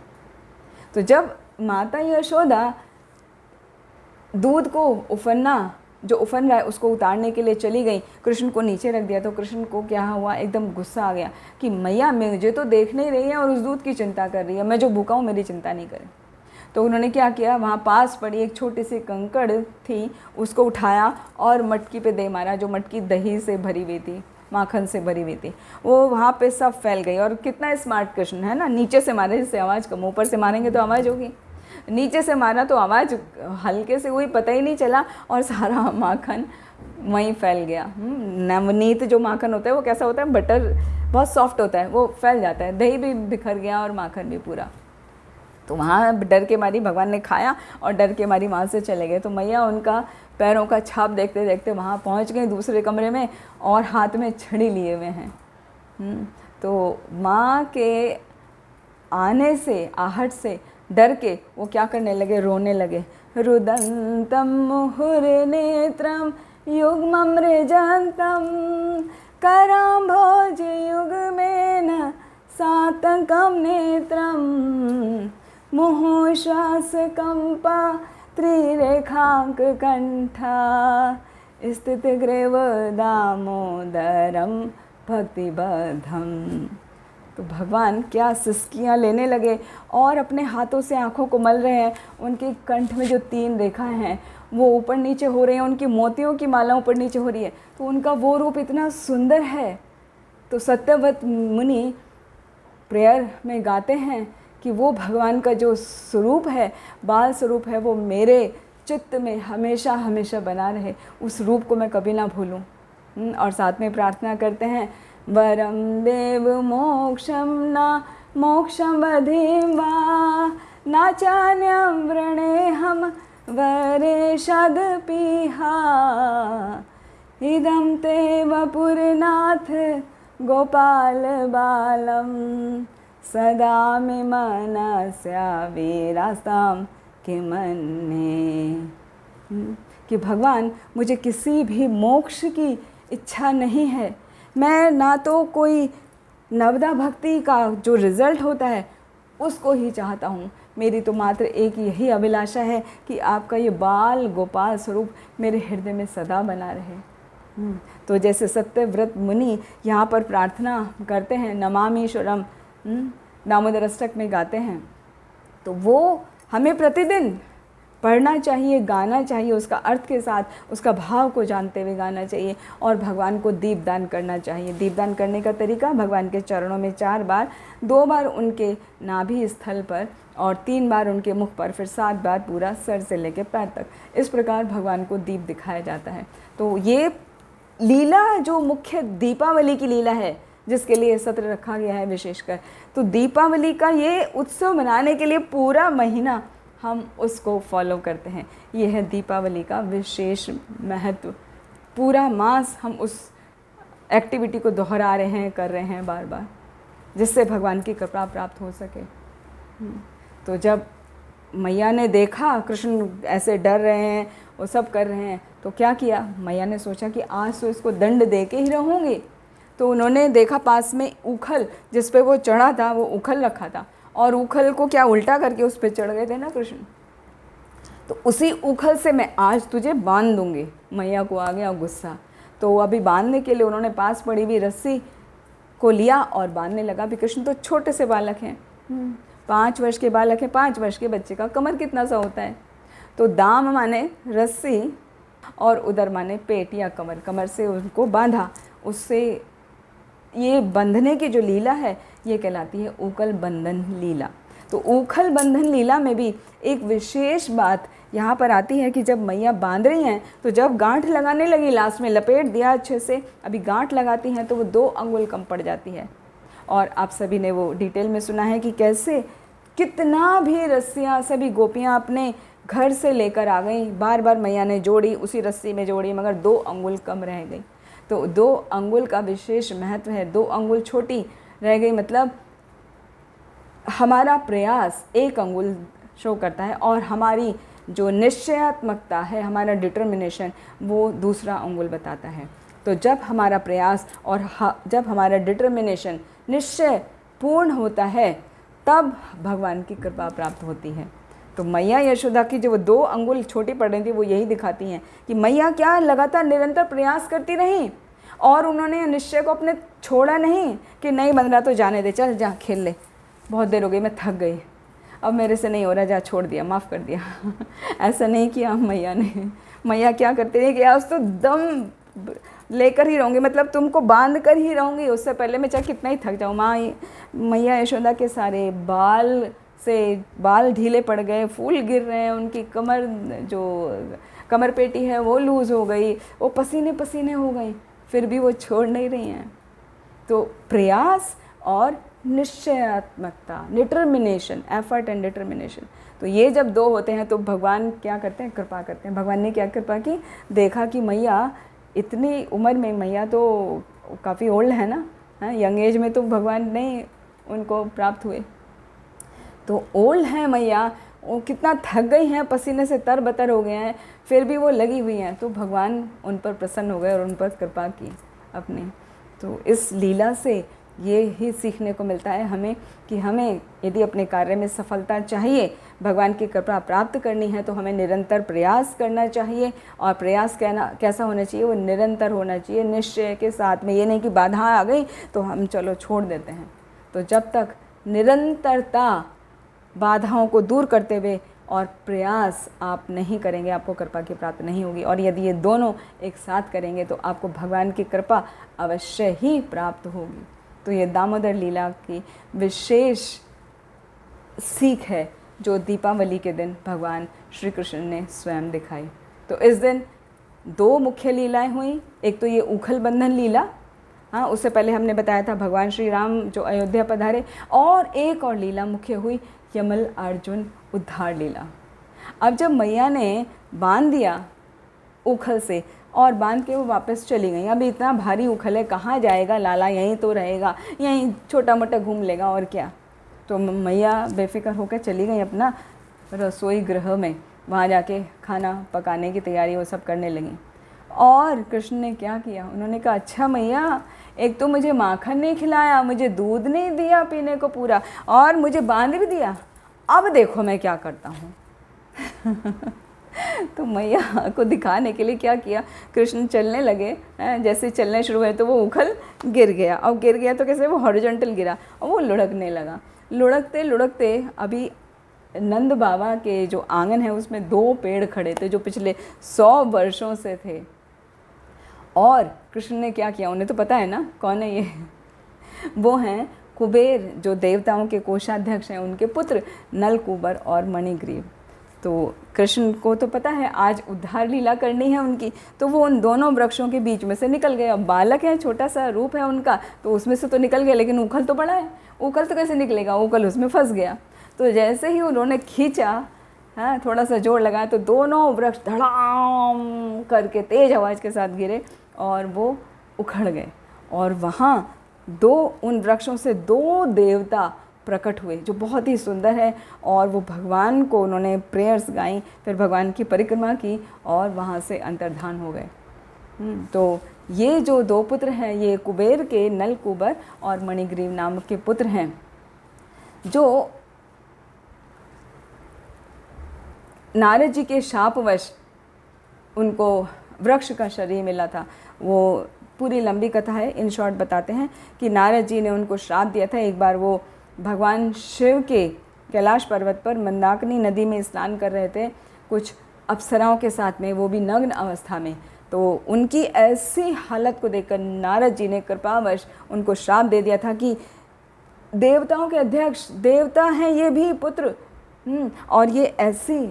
तो जब माता यशोदा दूध को जो उफन रहा है उसको उतारने के लिए चली गई, कृष्ण को नीचे रख दिया, तो कृष्ण को क्या हुआ, एकदम गुस्सा आ गया कि मैया मुझे तो देख नहीं रही है और उस दूध की चिंता कर रही है, मैं जो भूखा हूँ मेरी चिंता नहीं करे। तो उन्होंने क्या किया, वहाँ पास पड़ी एक छोटी सी कंकड़ थी, उसको उठाया और मटकी पे दे मारा, जो मटकी दही से भरी हुई थी, माखन से भरी हुई थी, वो वहाँ पे सब फैल गई। और कितना स्मार्ट कृष्ण है ना, नीचे से मारे जिससे आवाज़ कम, ऊपर से मारेंगे तो आवाज़ होगी, नीचे से मारा तो आवाज़ हल्के से हुई, पता ही नहीं चला और सारा माखन वहीं फैल गया। नवनीत जो माखन होता है वो कैसा होता है, बटर बहुत सॉफ्ट होता है, वो फैल जाता है, दही भी बिखर गया और माखन भी पूरा। तो वहाँ डर के मारी भगवान ने खाया और डर के मारी वहाँ से चले गए। तो मैया उनका पैरों का छाप देखते देखते वहाँ पहुँच गए दूसरे कमरे में और हाथ में छड़ी लिए हुए हैं। तो माँ के आने से, आहट से डर के वो क्या करने लगे, रोने लगे। रुदंतम मुहुर्नेत्रम युग्ममृजंतम कराम्भोज युग्मेन सातकं नेत्रम मुहुश्वासकंपा त्रिरेखांक कंठा स्थितग्रीव दामोदरम भक्तिबद्धम। तो भगवान क्या सिसकियाँ लेने लगे और अपने हाथों से आँखों को मल रहे हैं। उनके कंठ में जो 3 रेखाएं हैं वो ऊपर नीचे हो रही हैं, उनकी मोतियों की माला ऊपर नीचे हो रही है, तो उनका वो रूप इतना सुंदर है। तो सत्यव्रत मुनि प्रेयर में गाते हैं कि वो भगवान का जो स्वरूप है, बाल स्वरूप है, वो मेरे चित्त में हमेशा हमेशा बना रहे, उस रूप को मैं कभी ना भूलूं। और साथ में प्रार्थना करते हैं, वरम देव मोक्षम न मोक्षम बधिं वा नाचान्यं वृणे हम वरे शदपीहा इदं ते वपुरनाथ गोपाल बालम सदा मे मनस्या वीरास्ताम के मन्ने। कि भगवान मुझे किसी भी मोक्ष की इच्छा नहीं है, मैं ना तो कोई नवदा भक्ति का जो रिज़ल्ट होता है उसको ही चाहता हूँ, मेरी तो मात्र एक यही अभिलाषा है कि आपका ये बाल गोपाल स्वरूप मेरे हृदय में सदा बना रहे। तो जैसे सत्यव्रत मुनि यहाँ पर प्रार्थना करते हैं, नमामीश्वरम दामोदर अष्टक में गाते हैं, तो वो हमें प्रतिदिन पढ़ना चाहिए, गाना चाहिए, उसका अर्थ के साथ, उसका भाव को जानते हुए गाना चाहिए और भगवान को दीपदान करना चाहिए। दीपदान करने का तरीका, भगवान के चरणों में 4 बार, 2 बार उनके नाभि स्थल पर और 3 बार उनके मुख पर, फिर 7 बार पूरा सर से लेकर पैर तक। इस प्रकार भगवान को दीप दिखाया जाता है। तो ये लीला जो मुख्य दीपावली की लीला है, जिसके लिए सत्र रखा गया है विशेषकर, तो दीपावली का ये उत्सव मनाने के लिए पूरा महीना हम उसको फॉलो करते हैं। ये है दीपावली का विशेष महत्व। पूरा मास हम उस एक्टिविटी को दोहरा रहे हैं, कर रहे हैं बार बार, जिससे भगवान की कृपा प्राप्त हो सके। तो जब मैया ने देखा कृष्ण ऐसे डर रहे हैं, वो सब कर रहे हैं, तो क्या किया, मैया ने सोचा कि आज तो इसको दंड दे के ही रहूँगी। तो उन्होंने देखा पास में ऊखल, जिस पे वो चढ़ा था, वो ऊखल रखा था, और ऊखल को क्या उल्टा करके उस पर चढ़ गए थे ना कृष्ण। तो उसी ऊखल से मैं आज तुझे बांध दूंगी। मैया को आ गया गुस्सा, तो अभी बांधने के लिए उन्होंने पास पड़ी हुई रस्सी को लिया और बांधने लगा। भी कृष्ण तो छोटे से बालक हैं, 5 वर्ष के बालक हैं। 5 वर्ष के बच्चे का कमर कितना सा होता है। तो दाम माने रस्सी और उदर माने पेट या कमर, कमर से उनको बांधा। उससे ये बंधने की जो लीला है ये कहलाती है ऊखल बंधन लीला। तो ऊखल बंधन लीला में भी एक विशेष बात यहाँ पर आती है कि जब मैया बांध रही हैं, तो जब गांठ लगाने लगी, लास्ट में लपेट दिया अच्छे से, अभी गांठ लगाती हैं तो वो 2 अंगुल कम पड़ जाती है। और आप सभी ने वो डिटेल में सुना है कि कैसे कितना भी रस्सियाँ सभी गोपियाँ अपने घर से लेकर आ गई, बार बार मैया ने जोड़ी, उसी रस्सी में जोड़ी, मगर 2 अंगुल कम रह गई। तो 2 अंगुल का विशेष महत्व है। 2 अंगुल छोटी रह गई, मतलब हमारा प्रयास 1 अंगुल शो करता है और हमारी जो निश्चयात्मकता है, हमारा डिटर्मिनेशन, वो दूसरा अंगुल बताता है। तो जब हमारा प्रयास और जब हमारा डिटर्मिनेशन, निश्चय पूर्ण होता है, तब भगवान की कृपा प्राप्त होती है। तो मैया यशोदा की जो 2 अंगुल छोटी पड़ रही थी, वो यही दिखाती हैं कि मैया क्या लगातार निरंतर प्रयास करती रहीं और उन्होंने निश्चय को अपने छोड़ा नहीं कि नहीं बन रहा तो जाने दे, चल जा खेल ले, बहुत देर हो गई, मैं थक गई, अब मेरे से नहीं हो रहा, जा छोड़ दिया, माफ़ कर दिया। ऐसा नहीं किया मैया ने। मैया क्या करते हैं कि आज तो दम लेकर ही रहूँगी, मतलब तुमको बांध कर ही रहूँगी, उससे पहले मैं चाहे कितना ही थक जाऊँ। मैया यशोदा के सारे बाल ढीले पड़ गए, फूल गिर रहे हैं, उनकी कमर, जो कमर पेटी है वो लूज़ हो गई, वो पसीने पसीने हो गई, फिर भी वो छोड़ नहीं रही हैं। तो प्रयास और निश्चयात्मकता, डिटर्मिनेशन, एफर्ट एंड डिटर्मिनेशन, तो ये जब 2 होते हैं तो भगवान क्या करते हैं, कृपा करते हैं। भगवान ने क्या कृपा की, देखा कि मैया इतनी उम्र में, मैया तो काफ़ी ओल्ड है ना, यंग एज में तो भगवान नहीं उनको प्राप्त हुए, तो ओल्ड है मैया, वो कितना थक गई हैं, पसीने से तरबतर हो गए हैं, फिर भी वो लगी हुई हैं। तो भगवान उन पर प्रसन्न हो गए और उन पर कृपा की अपनी। तो इस लीला से ये ही सीखने को मिलता है हमें कि हमें यदि अपने कार्य में सफलता चाहिए, भगवान की कृपा प्राप्त करनी है, तो हमें निरंतर प्रयास करना चाहिए। और प्रयास कैसा होना चाहिए, वो निरंतर होना चाहिए, निश्चय के साथ में। ये नहीं कि बाधा आ गई तो हम चलो छोड़ देते हैं। तो जब तक निरंतरता, बाधाओं को दूर करते हुए और प्रयास आप नहीं करेंगे, आपको कृपा की प्राप्ति नहीं होगी। और यदि ये दोनों एक साथ करेंगे तो आपको भगवान की कृपा अवश्य ही प्राप्त होगी। तो ये दामोदर लीला की विशेष सीख है जो दीपावली के दिन भगवान श्री कृष्ण ने स्वयं दिखाई। तो इस दिन 2 मुख्य लीलाएं हुई। एक तो ये उखल बंधन लीला, हाँ, उससे पहले हमने बताया था भगवान श्री राम जो अयोध्या पधारे, और एक और लीला मुख्य हुई यमल अर्जुन उद्धार लीला। अब जब मैया ने बांध दिया उखल से और बांध के वो वापस चली गई, अभी इतना भारी उखल है, कहाँ जाएगा लाला, यहीं तो रहेगा, यहीं छोटा मोटा घूम लेगा और क्या। तो मैया बेफिक्र होकर चली गई अपना रसोई गृह में, वहाँ जाके खाना पकाने की तैयारी वो सब करने लगी। और कृष्ण ने क्या किया, उन्होंने कहा अच्छा मैया, एक तो मुझे माखन नहीं खिलाया, मुझे दूध नहीं दिया पीने को पूरा, और मुझे बांध भी दिया, अब देखो मैं क्या करता हूँ। तो मैया को दिखाने के लिए क्या किया, कृष्ण चलने लगे, जैसे चलने शुरू हुए तो वो उखल गिर गया। अब गिर गया तो कैसे, वो हॉरिजॉन्टल गिरा और वो लुढ़कने लगा। लुढ़कते लुढ़कते अभी नंद बाबा के जो आंगन है उसमें 2 पेड़ खड़े थे जो पिछले 100 वर्षों से थे। और कृष्ण ने क्या किया, उन्हें तो पता है ना कौन है ये, वो हैं कुबेर, जो देवताओं के कोषाध्यक्ष हैं, उनके पुत्र नलकूबर और मणिग्रीव। तो कृष्ण को तो पता है आज उद्धार लीला करनी है उनकी, तो वो उन दोनों वृक्षों के बीच में से निकल गए। अब बालक है, छोटा सा रूप है उनका, तो उसमें से तो निकल गया, लेकिन उखल तो बड़ा है, उखल तो कैसे निकलेगा, उखल उसमें फंस गया। तो जैसे ही उन्होंने खींचा, हाँ, थोड़ा सा जोर लगाया, तो दोनों वृक्ष धड़ाम करके तेज आवाज़ के साथ गिरे और वो उखड़ गए। और वहाँ उन वृक्षों से 2 देवता प्रकट हुए जो बहुत ही सुंदर है, और वो भगवान को उन्होंने प्रेयर्स गाई, फिर भगवान की परिक्रमा की और वहाँ से अंतर्धान हो गए। तो ये जो 2 पुत्र हैं, ये कुबेर के नलकूबर और मणिग्रीव नामक के पुत्र हैं, जो नारद जी के शापवश उनको वृक्ष का शरीर मिला था। वो पूरी लंबी कथा है, इन शॉर्ट बताते हैं कि नारद जी ने उनको श्राप दिया था। एक बार वो भगवान शिव के कैलाश पर्वत पर मंदाकिनी नदी में स्नान कर रहे थे कुछ अप्सराओं के साथ में, वो भी नग्न अवस्था में। तो उनकी ऐसी हालत को देखकर नारद जी ने कृपावश उनको श्राप दे दिया था कि देवताओं के अध्यक्ष देवता हैं ये भी पुत्र, और ये ऐसी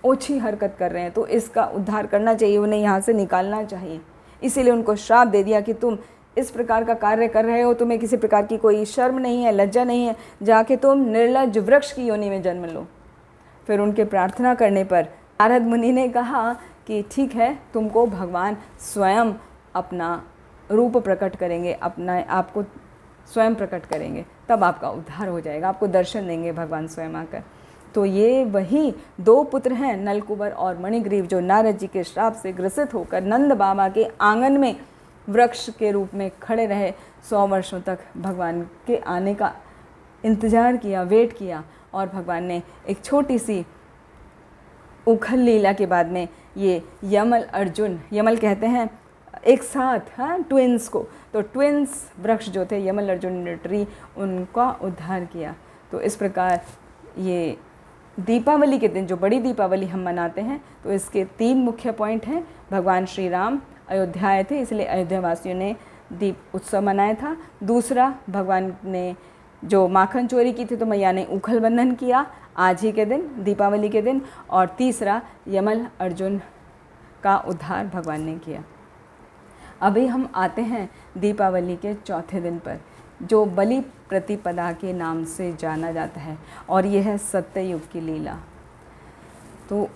ओछी हरकत कर रहे हैं, तो इसका उद्धार करना चाहिए, उन्हें यहाँ से निकालना चाहिए। इसीलिए उनको श्राप दे दिया कि तुम इस प्रकार का कार्य कर रहे हो, तुम्हें किसी प्रकार की कोई शर्म नहीं है, लज्जा नहीं है, जाके तुम निर्लज्ज वृक्ष की योनि में जन्म लो। फिर उनके प्रार्थना करने पर नारद मुनि ने कहा कि ठीक है, तुमको भगवान स्वयं अपना रूप प्रकट करेंगे, अपना आपको स्वयं प्रकट करेंगे, तब आपका उद्धार हो जाएगा, आपको दर्शन देंगे भगवान स्वयं आकर। तो ये वही 2 पुत्र हैं, नलकुबर और मणिग्रीव, जो नारद जी के श्राप से ग्रसित होकर नंद बाबा के आंगन में वृक्ष के रूप में खड़े रहे। 100 वर्षों तक भगवान के आने का इंतज़ार किया, वेट किया, और भगवान ने एक छोटी सी उखल लीला के बाद में ये यमल अर्जुन, यमल कहते हैं एक साथ, हाँ, ट्विंस को, तो ट्विंस वृक्ष जो थे यमल अर्जुन ट्री, उनका उद्धार किया। तो इस प्रकार ये दीपावली के दिन, जो बड़ी दीपावली हम मनाते हैं, तो इसके 3 मुख्य पॉइंट हैं। भगवान श्री राम अयोध्या आए थे, इसलिए अयोध्या वासियों ने दीप उत्सव मनाया था। दूसरा, भगवान ने जो माखन चोरी की थी तो मैया ने उखल बंधन किया आज ही के दिन, दीपावली के दिन। और तीसरा, यमल अर्जुन का उद्धार भगवान ने किया। अभी हम आते हैं दीपावली के चौथे दिन पर, जो बलि प्रतिपदा के नाम से जाना जाता है, और यह है सत्ययुग की लीला। तो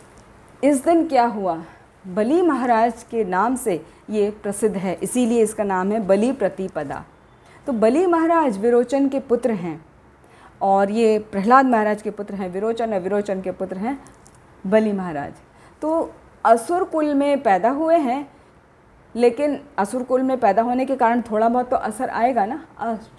इस दिन क्या हुआ, बलि महाराज के नाम से ये प्रसिद्ध है, इसीलिए इसका नाम है बलि प्रतिपदा। तो बलि महाराज विरोचन के पुत्र हैं, और ये प्रहलाद महाराज के पुत्र हैं विरोचन, और विरोचन के पुत्र हैं बलि महाराज। तो असुर कुल में पैदा हुए हैं, लेकिन असुर कुल में पैदा होने के कारण थोड़ा बहुत तो असर आएगा ना,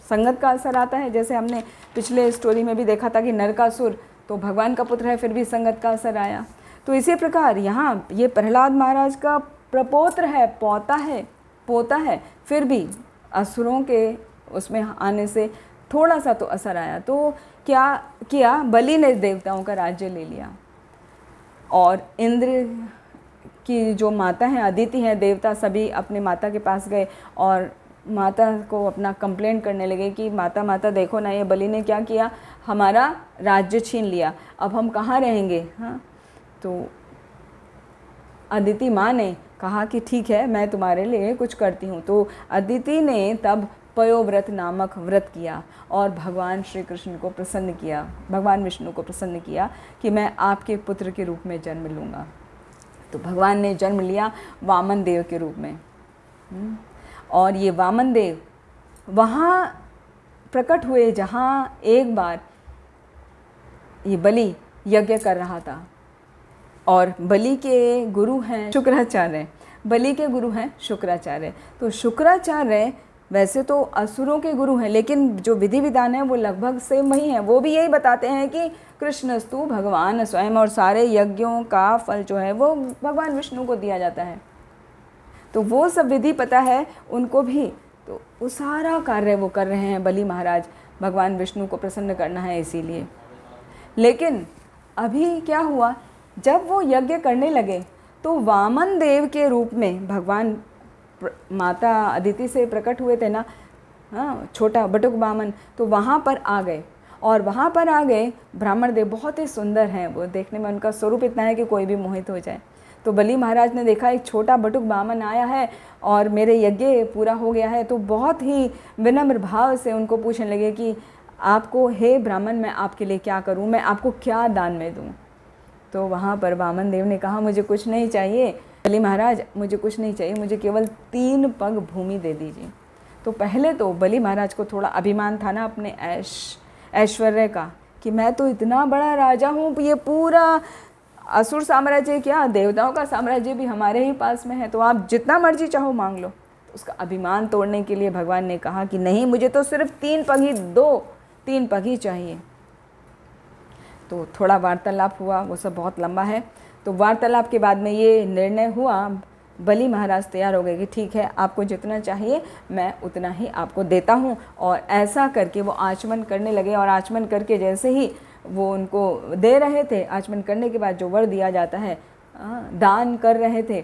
संगत का असर आता है। जैसे हमने पिछले स्टोरी में भी देखा था कि नरकासुर तो भगवान का पुत्र है, फिर भी संगत का असर आया। तो इसी प्रकार यहाँ ये प्रहलाद महाराज का प्रपोत्र है, पोता है, फिर भी असुरों के उसमें आने से थोड़ा सा तो असर आया। तो क्या किया, बलि ने देवताओं का राज्य ले लिया, और इंद्र की जो माता हैं, अदिति हैं, देवता सभी अपने माता के पास गए और माता को अपना कंप्लेंट करने लगे कि माता माता देखो ना, ये बलि ने क्या किया, हमारा राज्य छीन लिया, अब हम कहाँ रहेंगे। हाँ, तो अदिति माँ ने कहा कि ठीक है, मैं तुम्हारे लिए कुछ करती हूँ। तो अदिति ने तब पयोव्रत नामक व्रत किया और भगवान श्री कृष्ण को प्रसन्न किया, भगवान विष्णु को प्रसन्न किया कि मैं आपके पुत्र के रूप में जन्म लूँगा। तो भगवान ने जन्म लिया वामन देव के रूप में, और ये वामन देव वहाँ प्रकट हुए जहाँ एक बार ये बलि यज्ञ कर रहा था, और बलि के गुरु हैं शुक्राचार्य, बलि के गुरु हैं शुक्राचार्य। तो शुक्राचार्य वैसे तो असुरों के गुरु हैं, लेकिन जो विधि विधान है वो लगभग सेम वही हैं। वो भी यही बताते हैं कि कृष्णस्तु भगवान स्वयं, और सारे यज्ञों का फल जो है वो भगवान विष्णु को दिया जाता है। तो वो सब विधि पता है उनको भी, तो वो सारा कार्य वो कर रहे हैं बलि महाराज, भगवान विष्णु को प्रसन्न करना है इसीलिए। लेकिन अभी क्या हुआ, जब वो यज्ञ करने लगे तो वामन देव के रूप में भगवान माता अदिति से प्रकट हुए थे ना, हाँ, छोटा बटुक वामन, तो वहाँ पर आ गए। और वहाँ पर आ गए ब्राह्मण देव, बहुत ही सुंदर हैं वो, देखने में उनका स्वरूप इतना है कि कोई भी मोहित हो जाए। तो बलि महाराज ने देखा एक छोटा बटुक वामन आया है और मेरे यज्ञ पूरा हो गया है, तो बहुत ही विनम्र भाव से उनको पूछने लगे कि आपको, हे ब्राह्मण, मैं आपके लिए क्या करूँ, मैं आपको क्या दान में दूँ। तो वहाँ पर वामन देव ने कहा मुझे कुछ नहीं चाहिए बलि महाराज, मुझे कुछ नहीं चाहिए, मुझे केवल 3 पग भूमि दे दीजिए। तो पहले तो बलि महाराज को थोड़ा अभिमान था ना अपने ऐश्वर्य का, कि मैं तो इतना बड़ा राजा हूँ, ये पूरा असुर साम्राज्य क्या, देवताओं का साम्राज्य भी हमारे ही पास में है, तो आप जितना मर्जी चाहो मांग लो। तो उसका अभिमान तोड़ने के लिए भगवान ने कहा कि नहीं, मुझे तो सिर्फ 3 पग ही दो, 3 पग ही चाहिए। तो थोड़ा वार्तालाप हुआ, वो सब बहुत लंबा है। तो वार्तालाप के बाद में ये निर्णय हुआ, बलि महाराज तैयार हो गए कि ठीक है, आपको जितना चाहिए मैं उतना ही आपको देता हूँ। और ऐसा करके वो आचमन करने लगे, और आचमन करके जैसे ही वो उनको दे रहे थे, आचमन करने के बाद जो वर दिया जाता है, दान कर रहे थे,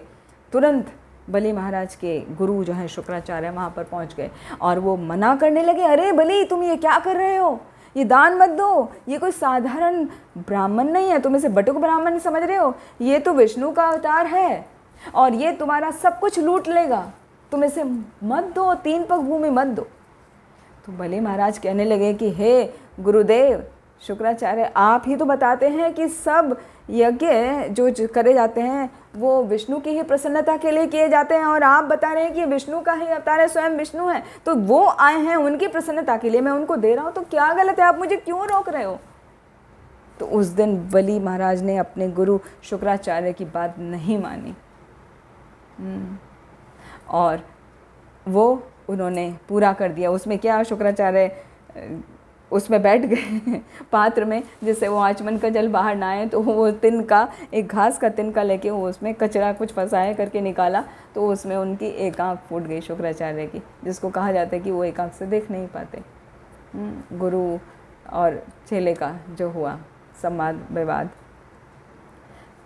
तुरंत बलि महाराज के गुरु जो हैं शुक्राचार्य वहाँ पर पहुँच गए और वो मना करने लगे, अरे बलि, तुम ये क्या कर रहे हो, ये दान मत दो, ये कोई साधारण ब्राह्मण नहीं है, तुम इसे बटुक ब्राह्मण समझ रहे हो, ये तो विष्णु का अवतार है और ये तुम्हारा सब कुछ लूट लेगा, तुम इसे मत दो, 3 पग भूमि मत दो। तो बलि महाराज कहने लगे कि हे गुरुदेव, शुक्राचार्य आप ही तो बताते हैं कि सब यज्ञ जो करे जाते हैं वो विष्णु की ही प्रसन्नता के लिए किए जाते हैं, और आप बता रहे हैं कि विष्णु का ही अवतार है, स्वयं विष्णु है, तो वो आए हैं उनकी प्रसन्नता के लिए, मैं उनको दे रहा हूँ, तो क्या गलत है, आप मुझे क्यों रोक रहे हो? तो उस दिन बलि महाराज ने अपने गुरु शुक्राचार्य की बात नहीं मानी और वो उन्होंने पूरा कर दिया। उसमें क्या, शुक्राचार्य उसमें बैठ गए पात्र में, जिससे वो आचमन का जल बाहर ना आए, तो वो तिनका, एक घास का तिनका लेके वो उसमें कचरा कुछ फंसाए करके निकाला, तो उसमें उनकी एक आँख फूट गई शुक्राचार्य की, जिसको कहा जाता है कि वो एक आँख से देख नहीं पाते। गुरु और चेले का जो हुआ संवाद विवाद।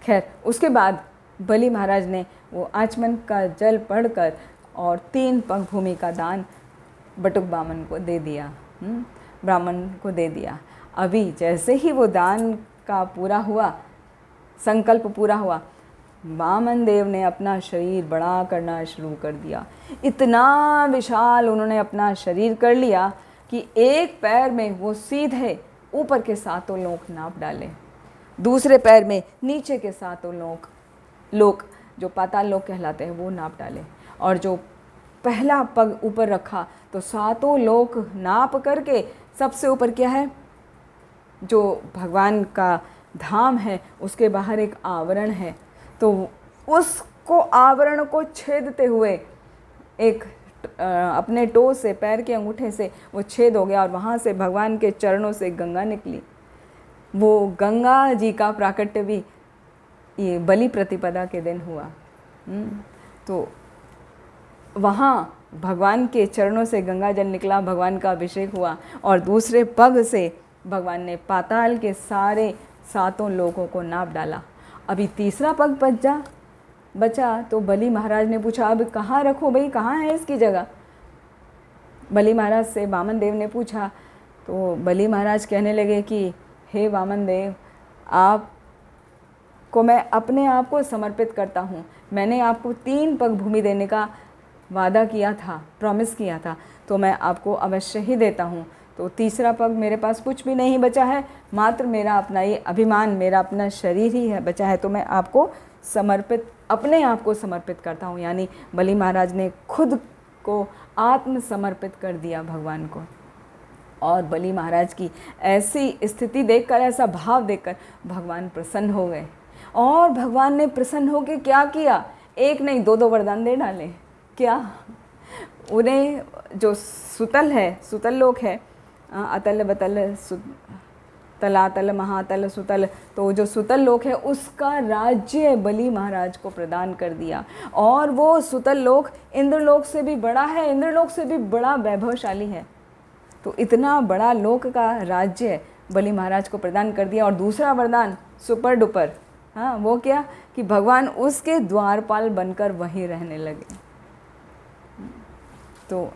खैर उसके बाद बलि महाराज ने वो आचमन का जल पढ़कर और 3 पग भूमि का दान बटुक ब्राह्मण को दे दिया, ब्राह्मण को दे दिया। अभी जैसे ही वो दान का पूरा हुआ, संकल्प पूरा हुआ, वामन देव ने अपना शरीर बड़ा करना शुरू कर दिया। इतना विशाल उन्होंने अपना शरीर कर लिया कि एक पैर में वो सीधे ऊपर के 7 लोक नाप डाले, दूसरे पैर में नीचे के 7 लोक जो पाताल लोक कहलाते हैं वो नाप डाले, और जो पहला पग ऊपर रखा तो 7 लोक नाप करके सबसे ऊपर क्या है, जो भगवान का धाम है उसके बाहर एक आवरण है, तो उसको आवरण को छेदते हुए एक अपने टो से, पैर के अंगूठे से वो छेद हो गया और वहाँ से भगवान के चरणों से गंगा निकली। वो गंगा जी का प्राकट्य भी ये बलि प्रतिपदा के दिन हुआ। तो वहाँ भगवान के चरणों से गंगा जल निकला, भगवान का अभिषेक हुआ, और दूसरे पग से भगवान ने पाताल के सारे 7 लोगों को नाप डाला। अभी तीसरा पग बचा तो बलि महाराज ने पूछा, अब कहाँ रखो भाई, कहाँ है इसकी जगह? बलि महाराज से वामन देव ने पूछा, तो बलि महाराज कहने लगे कि हे वामन देव, आपको मैं अपने आप को समर्पित करता हूँ। मैंने आपको 3 पग भूमि देने का वादा किया था, प्रॉमिस किया था, तो मैं आपको अवश्य ही देता हूँ। तो तीसरा पग मेरे पास कुछ भी नहीं बचा है, मात्र मेरा अपना ये अभिमान, मेरा अपना शरीर ही है बचा है, तो मैं आपको समर्पित, अपने आप को समर्पित करता हूँ। यानी बलि महाराज ने खुद को आत्मसमर्पित कर दिया भगवान को। और बलि महाराज की ऐसी स्थिति देखकर, ऐसा भाव देखकर भगवान प्रसन्न हो गए, और भगवान ने प्रसन्न होकर क्या किया, एक नहीं 2 वरदान दे डाले। क्या? उन्हें जो सुतल लोक है, अतल बतल तलातल महातल सुतल, तो जो सुतल लोक है उसका राज्य बलि महाराज को प्रदान कर दिया, और वो सुतल लोक इंद्रलोक से भी बड़ा है, इंद्रलोक से भी बड़ा वैभवशाली है। तो इतना बड़ा लोक का राज्य बलि महाराज को प्रदान कर दिया। और दूसरा वरदान सुपर डुपर, हाँ, वो क्या कि भगवान उसके द्वारपाल बनकर वहीं रहने लगे। तो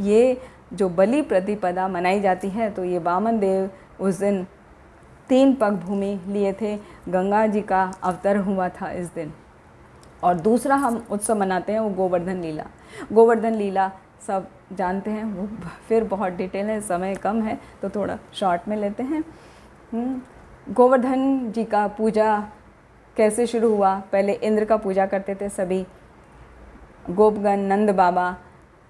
ये जो बलि प्रतिपदा मनाई जाती है, तो ये वामन देव उस दिन 3 पग भूमि लिए थे, गंगा जी का अवतर हुआ था इस दिन। और दूसरा हम उत्सव मनाते हैं वो गोवर्धन लीला। गोवर्धन लीला सब जानते हैं, वो फिर बहुत डिटेल है, समय कम है तो थोड़ा शॉर्ट में लेते हैं। गोवर्धन जी का पूजा कैसे शुरू हुआ? पहले इंद्र का पूजा करते थे सभी गोपगण, नंद बाबा,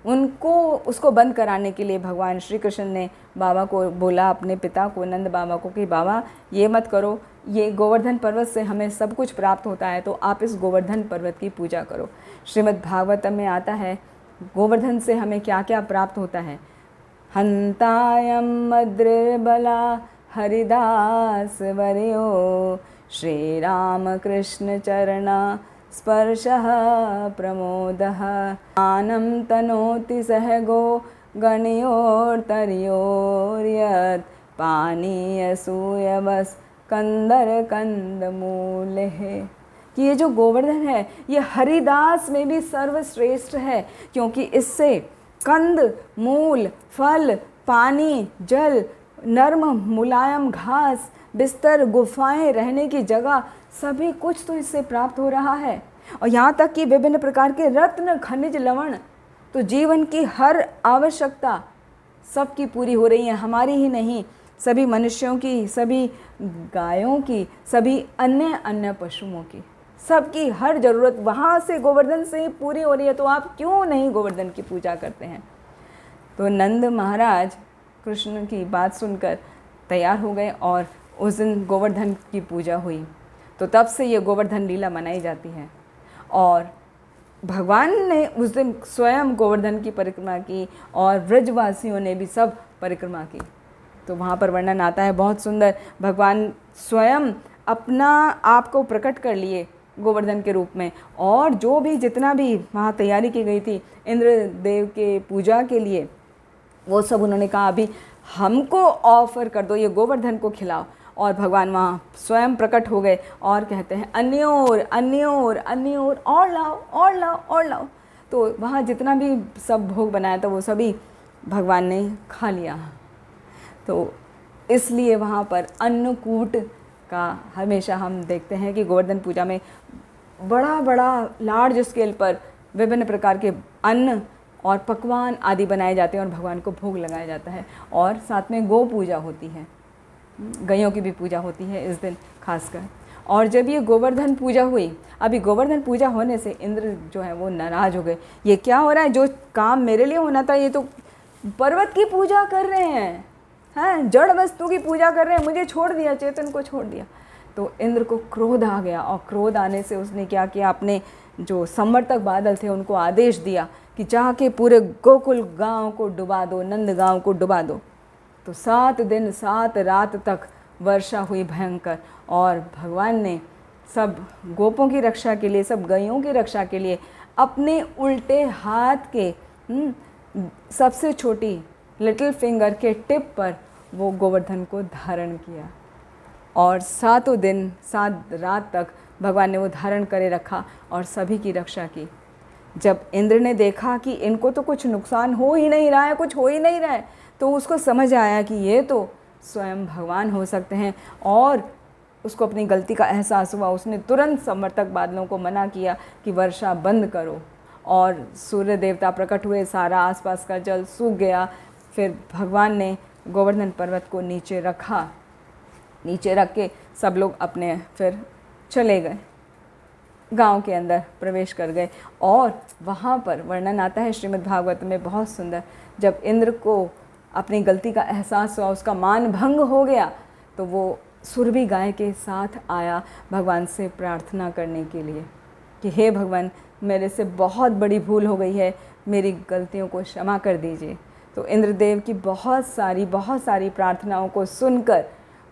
उसको बंद कराने के लिए भगवान श्री कृष्ण ने बाबा को बोला, अपने पिता को, नंद बाबा को, कि बाबा ये मत करो, ये गोवर्धन पर्वत से हमें सब कुछ प्राप्त होता है, तो आप इस गोवर्धन पर्वत की पूजा करो। श्रीमद् भागवतम में आता है गोवर्धन से हमें क्या क्या प्राप्त होता है। हंतायम मद्रबला हरिदास वर्यो श्री राम कृष्ण चरणा स्पर्शः प्रमोदः आनं तनोति सहगो गणयोर्तर्योर्यत् पानीयसूयवस् कंदर कंदमूलः। कि ये जो गोवर्धन है ये हरिदास में भी सर्वश्रेष्ठ है, क्योंकि इससे कंद, मूल, फल, पानी, जल, नर्म मुलायम घास, बिस्तर, गुफाएं, रहने की जगह, सभी कुछ तो इससे प्राप्त हो रहा है। और यहाँ तक कि विभिन्न प्रकार के रत्न, खनिज, लवण, तो जीवन की हर आवश्यकता सबकी पूरी हो रही है, हमारी ही नहीं, सभी मनुष्यों की, सभी गायों की, सभी अन्य अन्य पशुओं की, सबकी हर ज़रूरत वहाँ से गोवर्धन से ही पूरी हो रही है, तो आप क्यों नहीं गोवर्धन की पूजा करते हैं। तो नंद महाराज कृष्ण की बात सुनकर तैयार हो गए और उस दिन गोवर्धन की पूजा हुई। तो तब से ये गोवर्धन लीला मनाई जाती है और भगवान ने उस दिन स्वयं गोवर्धन की परिक्रमा की और ब्रजवासियों ने भी सब परिक्रमा की। तो वहाँ पर वर्णन आता है बहुत सुंदर, भगवान स्वयं अपना आप को प्रकट कर लिए गोवर्धन के रूप में, और जो भी जितना भी वहाँ तैयारी की गई थी इंद्रदेव के पूजा के लिए, वो सब उन्होंने कहा अभी हमको ऑफर कर दो, ये गोवर्धन को खिलाओ। और भगवान वहाँ स्वयं प्रकट हो गए और कहते हैं अन्य ओर अन्य ओर अन्य ओर, और लाओ और लाओ और लाओ। तो वहाँ जितना भी सब भोग बनाया था वो सभी भगवान ने खा लिया। तो इसलिए वहाँ पर अन्नकूट का हमेशा हम देखते हैं कि गोवर्धन पूजा में बड़ा बड़ा लार्ज स्केल पर विभिन्न प्रकार के अन्न और पकवान आदि बनाए जाते हैं और भगवान को भोग लगाया जाता है। और साथ में गौ पूजा होती है, गायों की भी पूजा होती है इस दिन खासकर। और जब ये गोवर्धन पूजा हुई, अभी गोवर्धन पूजा होने से इंद्र जो है वो नाराज़ हो गए, ये क्या हो रहा है, जो काम मेरे लिए होना था ये तो पर्वत की पूजा कर रहे हैं, जड़ वस्तु की पूजा कर रहे हैं, मुझे छोड़ दिया, चेतन को छोड़ दिया। तो इंद्र को क्रोध आ गया और क्रोध आने से उसने क्या किया, अपने जो संवर्तक बादल थे उनको आदेश दिया कि जाके पूरे गोकुल गांव को डुबा दो, नंद गांव को डुबा दो। तो 7 दिन 7 रात तक वर्षा हुई भयंकर, और भगवान ने सब गोपों की रक्षा के लिए, सब गायों की रक्षा के लिए अपने उल्टे हाथ के सबसे छोटी लिटिल फिंगर के टिप पर वो गोवर्धन को धारण किया, और 7 दिन 7 रात तक भगवान ने वो धारण करे रखा और सभी की रक्षा की। जब इंद्र ने देखा कि इनको तो कुछ नुकसान हो ही नहीं रहा है, कुछ हो ही नहीं रहा है, तो उसको समझ आया कि ये तो स्वयं भगवान हो सकते हैं, और उसको अपनी गलती का एहसास हुआ। उसने तुरंत संवर्तक बादलों को मना किया कि वर्षा बंद करो, और सूर्य देवता प्रकट हुए, सारा आसपास का जल सूख गया। फिर भगवान ने गोवर्धन पर्वत को नीचे रखा, नीचे रख के सब लोग अपने फिर चले गए, गांव के अंदर प्रवेश कर गए। और वहाँ पर वर्णन आता है श्रीमद् भागवत में बहुत सुंदर, जब इंद्र को अपनी गलती का एहसास हुआ, उसका मान भंग हो गया, तो वो सुरभि गाय के साथ आया भगवान से प्रार्थना करने के लिए कि हे भगवान, मेरे से बहुत बड़ी भूल हो गई है, मेरी गलतियों को क्षमा कर दीजिए। तो इंद्रदेव की बहुत सारी प्रार्थनाओं को सुनकर,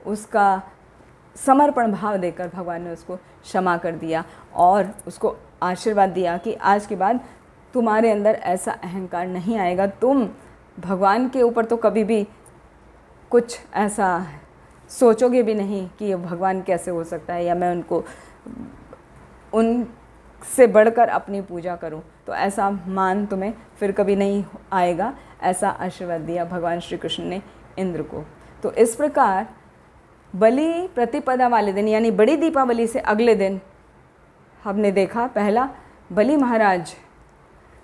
उसका समर्पण भाव देकर भगवान ने उसको क्षमा कर दिया और उसको आशीर्वाद दिया कि आज के बाद तुम्हारे अंदर ऐसा अहंकार नहीं आएगा, तुम भगवान के ऊपर तो कभी भी कुछ ऐसा सोचोगे भी नहीं कि ये भगवान कैसे हो सकता है, या मैं उनको उनसे बढ़कर अपनी पूजा करूं, तो ऐसा मान तुम्हें फिर कभी नहीं आएगा। ऐसा आशीर्वाद दिया भगवान श्री कृष्ण ने इंद्र को। तो इस प्रकार बलि प्रतिपदा वाले दिन, यानी बड़ी दीपावली से अगले दिन, हमने देखा पहला बलि महाराज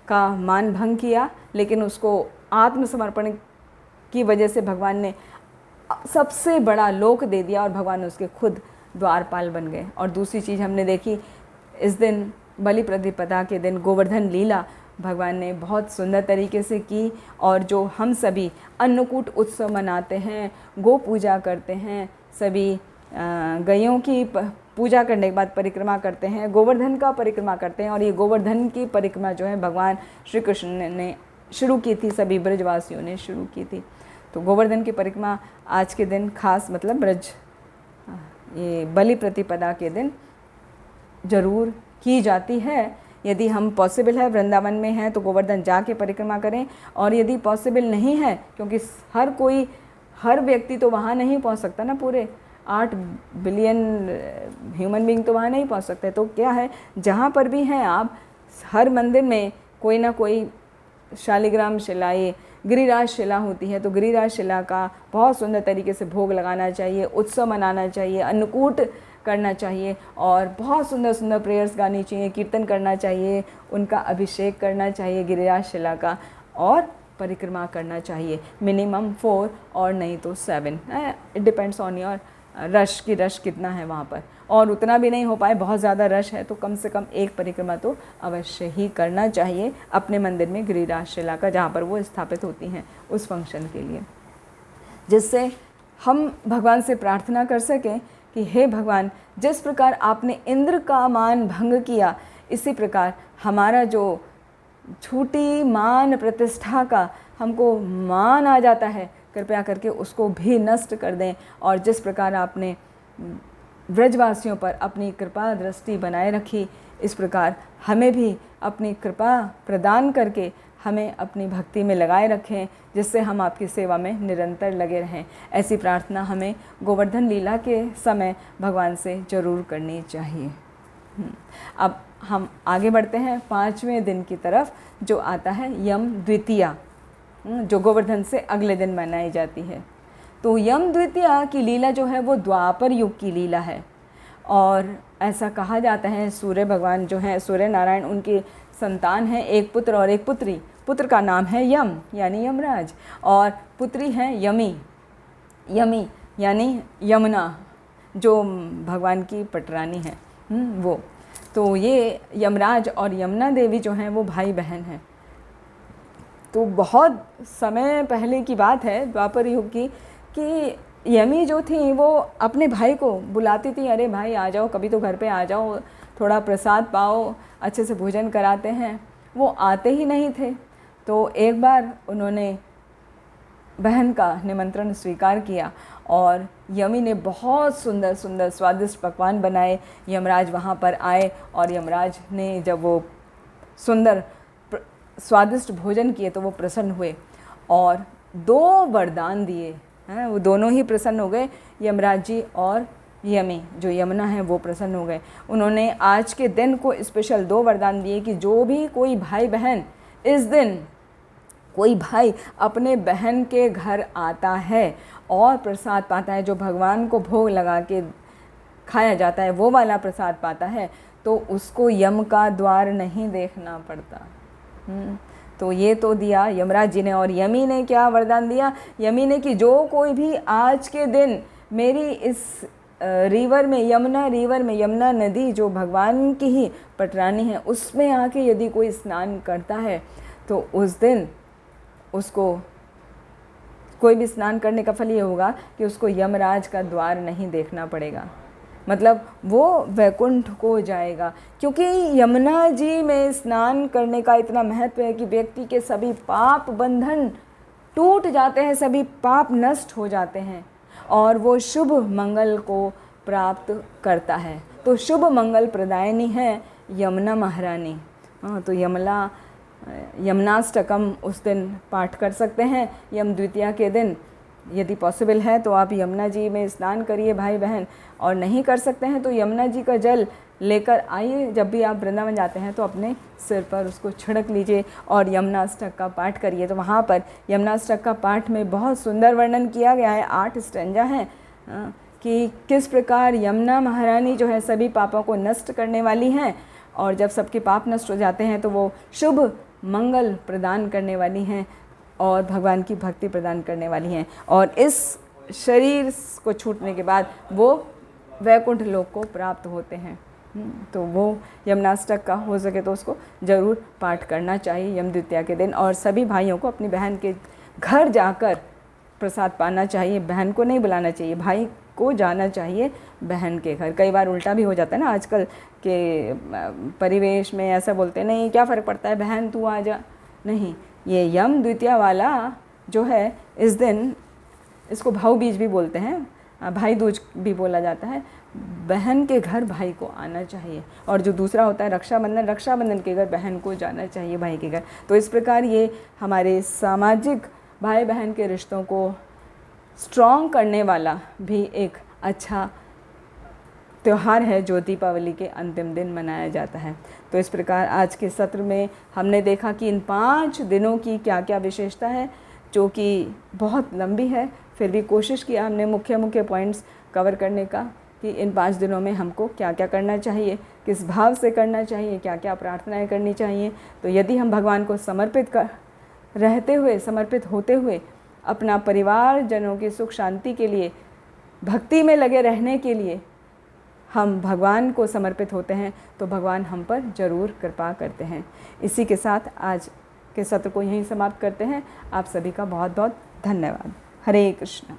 का मान भंग किया, लेकिन उसको आत्मसमर्पण की वजह से भगवान ने सबसे बड़ा लोक दे दिया और भगवान उसके खुद द्वारपाल बन गए। और दूसरी चीज़ हमने देखी, इस दिन बलि प्रतिपदा के दिन गोवर्धन लीला भगवान ने बहुत सुंदर तरीके से की, और जो हम सभी अन्नकूट उत्सव मनाते हैं, गो पूजा करते हैं, सभी गायों की पूजा करने के बाद परिक्रमा करते हैं, गोवर्धन का परिक्रमा करते हैं। और ये गोवर्धन की परिक्रमा जो है भगवान श्री कृष्ण ने शुरू की थी, सभी ब्रजवासियों ने शुरू की थी। तो गोवर्धन की परिक्रमा आज के दिन खास, मतलब ये बलि प्रतिपदा के दिन ज़रूर की जाती है। यदि हम पॉसिबल है, वृंदावन में हैं, तो गोवर्धन जाके परिक्रमा करें, और यदि पॉसिबल नहीं है, क्योंकि हर व्यक्ति तो वहाँ नहीं पहुँच सकता ना, पूरे 8 बिलियन ह्यूमन बीइंग तो वहाँ नहीं पहुँच सकते, तो क्या है, जहाँ पर भी हैं आप, हर मंदिर में कोई ना कोई शालिग्राम शिला, ये गिरिराज शिला होती है, तो गिरिराज शिला का बहुत सुंदर तरीके से भोग लगाना चाहिए, उत्सव मनाना चाहिए, अन्नकूट करना चाहिए, और बहुत सुंदर सुंदर प्रेयर्स गानी चाहिए, कीर्तन करना चाहिए, उनका अभिषेक करना चाहिए गिरिराज शिला का। और परिक्रमा करना चाहिए, मिनिमम 4 और नहीं तो 7। It depends on your rush की रश कितना है वहाँ पर, और उतना भी नहीं हो पाए, बहुत ज़्यादा रश है तो कम से कम एक परिक्रमा तो अवश्य ही करना चाहिए अपने मंदिर में, गिरिराज शिला का जहाँ पर वो स्थापित होती हैं उस फंक्शन के लिए, जिससे हम भगवान से प्रार्थना कर सकें कि हे भगवान, जिस प्रकार आपने इंद्र का मान भंग किया, इसी प्रकार हमारा जो झूठी मान प्रतिष्ठा का हमको मान आ जाता है, कृपया करके उसको भी नष्ट कर दें। और जिस प्रकार आपने ब्रजवासियों पर अपनी कृपा दृष्टि बनाए रखी, इस प्रकार हमें भी अपनी कृपा प्रदान करके हमें अपनी भक्ति में लगाए रखें, जिससे हम आपकी सेवा में निरंतर लगे रहें। ऐसी प्रार्थना हमें गोवर्धन लीला के समय भगवान से जरूर करनी चाहिए। अब हम आगे बढ़ते हैं 5वें दिन की तरफ, जो आता है यम द्वितीया, जो गोवर्धन से अगले दिन मनाई जाती है। तो यम द्वितीया की लीला जो है वो द्वापर युग की लीला है, और ऐसा कहा जाता है सूर्य भगवान जो हैं, सूर्य नारायण, उनके संतान हैं, एक पुत्र और एक पुत्री। पुत्र का नाम है यम यानी यमराज, और पुत्री हैं यमी, यमी यानी यमुना, जो भगवान की पटरानी है वो। तो ये यमराज और यमुना देवी जो हैं वो भाई बहन हैं। तो बहुत समय पहले की बात है, द्वापर युग की, कि यमी जो थी वो अपने भाई को बुलाती थी, अरे भाई आ जाओ, कभी तो घर पे आ जाओ, थोड़ा प्रसाद पाओ, अच्छे से भोजन कराते हैं। वो आते ही नहीं थे। तो एक बार उन्होंने बहन का निमंत्रण स्वीकार किया और यमी ने बहुत सुंदर सुंदर स्वादिष्ट पकवान बनाए। यमराज वहाँ पर आए और यमराज ने जब वो सुंदर स्वादिष्ट भोजन किए तो वो प्रसन्न हुए और 2 वरदान दिए हैं। वो दोनों ही प्रसन्न हो गए, यमराज जी और यमी जो यमुना है वो प्रसन्न हो गए। उन्होंने आज के दिन को स्पेशल 2 वरदान दिए कि जो भी कोई भाई बहन इस दिन, कोई भाई अपने बहन के घर आता है और प्रसाद पाता है, जो भगवान को भोग लगा के खाया जाता है वो वाला प्रसाद पाता है, तो उसको यम का द्वार नहीं देखना पड़ता। तो ये तो दिया यमराज जी ने। और यमी ने क्या वरदान दिया? यमी ने कि जो कोई भी आज के दिन मेरी इस रिवर में, यमुना रिवर में, यमुना नदी जो भगवान की ही पटरानी है, उसमें आके यदि कोई स्नान करता है तो उस दिन उसको कोई भी स्नान करने का फल ये होगा कि उसको यमराज का द्वार नहीं देखना पड़ेगा, मतलब वो वैकुंठ को जाएगा। क्योंकि यमुना जी में स्नान करने का इतना महत्व है कि व्यक्ति के सभी पाप बंधन टूट जाते हैं, सभी पाप नष्ट हो जाते हैं और वो शुभ मंगल को प्राप्त करता है। तो शुभ मंगल प्रदायिनी है यमुना महारानी। तो यमुनाष्टकम उस दिन पाठ कर सकते हैं। यम द्वितीया के दिन यदि पॉसिबल है तो आप यमुना जी में स्नान करिए भाई बहन, और नहीं कर सकते हैं तो यमुना जी का जल लेकर आइए। जब भी आप वृंदावन जाते हैं तो अपने सिर पर उसको छिड़क लीजिए और यमुनाष्टक का पाठ करिए। तो वहाँ पर यमुनाष्टक का पाठ में बहुत सुंदर वर्णन किया गया है, 8 स्टैंजा हैं कि किस प्रकार यमुना महारानी जो है सभी पापों को नष्ट करने वाली हैं, और जब सबके पाप नष्ट हो जाते हैं तो वो शुभ मंगल प्रदान करने वाली हैं और भगवान की भक्ति प्रदान करने वाली हैं, और इस शरीर को छूटने के बाद वो वैकुंठ लोक को प्राप्त होते हैं। तो वो यमुनाष्टक का हो सके तो उसको ज़रूर पाठ करना चाहिए यम द्वितीया के दिन। और सभी भाइयों को अपनी बहन के घर जाकर प्रसाद पाना चाहिए, बहन को नहीं बुलाना चाहिए, भाई को जाना चाहिए बहन के घर। कई बार उल्टा भी हो जाता है ना, आजकल के परिवेश में ऐसा बोलते नहीं क्या फ़र्क पड़ता है, बहन तू आ जा। नहीं, ये यम द्वितीया वाला जो है इस दिन, इसको भाऊ बीज भी बोलते हैं, भाई दूज भी बोला जाता है। बहन के घर भाई को आना चाहिए, और जो दूसरा होता है रक्षाबंधन, रक्षाबंधन के घर बहन को जाना चाहिए भाई के घर। तो इस प्रकार ये हमारे सामाजिक भाई बहन के रिश्तों को स्ट्रॉन्ग करने वाला भी एक अच्छा त्यौहार है जो दीपावली के अंतिम दिन मनाया जाता है। तो इस प्रकार आज के सत्र में हमने देखा कि इन 5 दिनों की क्या क्या विशेषता है, जो कि बहुत लंबी है, फिर भी कोशिश किया हमने मुख्य मुख्य पॉइंट्स कवर करने का कि इन 5 दिनों में हमको क्या क्या करना चाहिए, किस भाव से करना चाहिए, क्या क्या प्रार्थनाएं करनी चाहिए। तो यदि हम भगवान को समर्पित रहते हुए, समर्पित होते हुए, अपना परिवारजनों की सुख शांति के लिए, भक्ति में लगे रहने के लिए हम भगवान को समर्पित होते हैं तो भगवान हम पर ज़रूर कृपा करते हैं। इसी के साथ आज के सत्र को यहीं समाप्त करते हैं। आप सभी का बहुत बहुत धन्यवाद। हरे कृष्ण।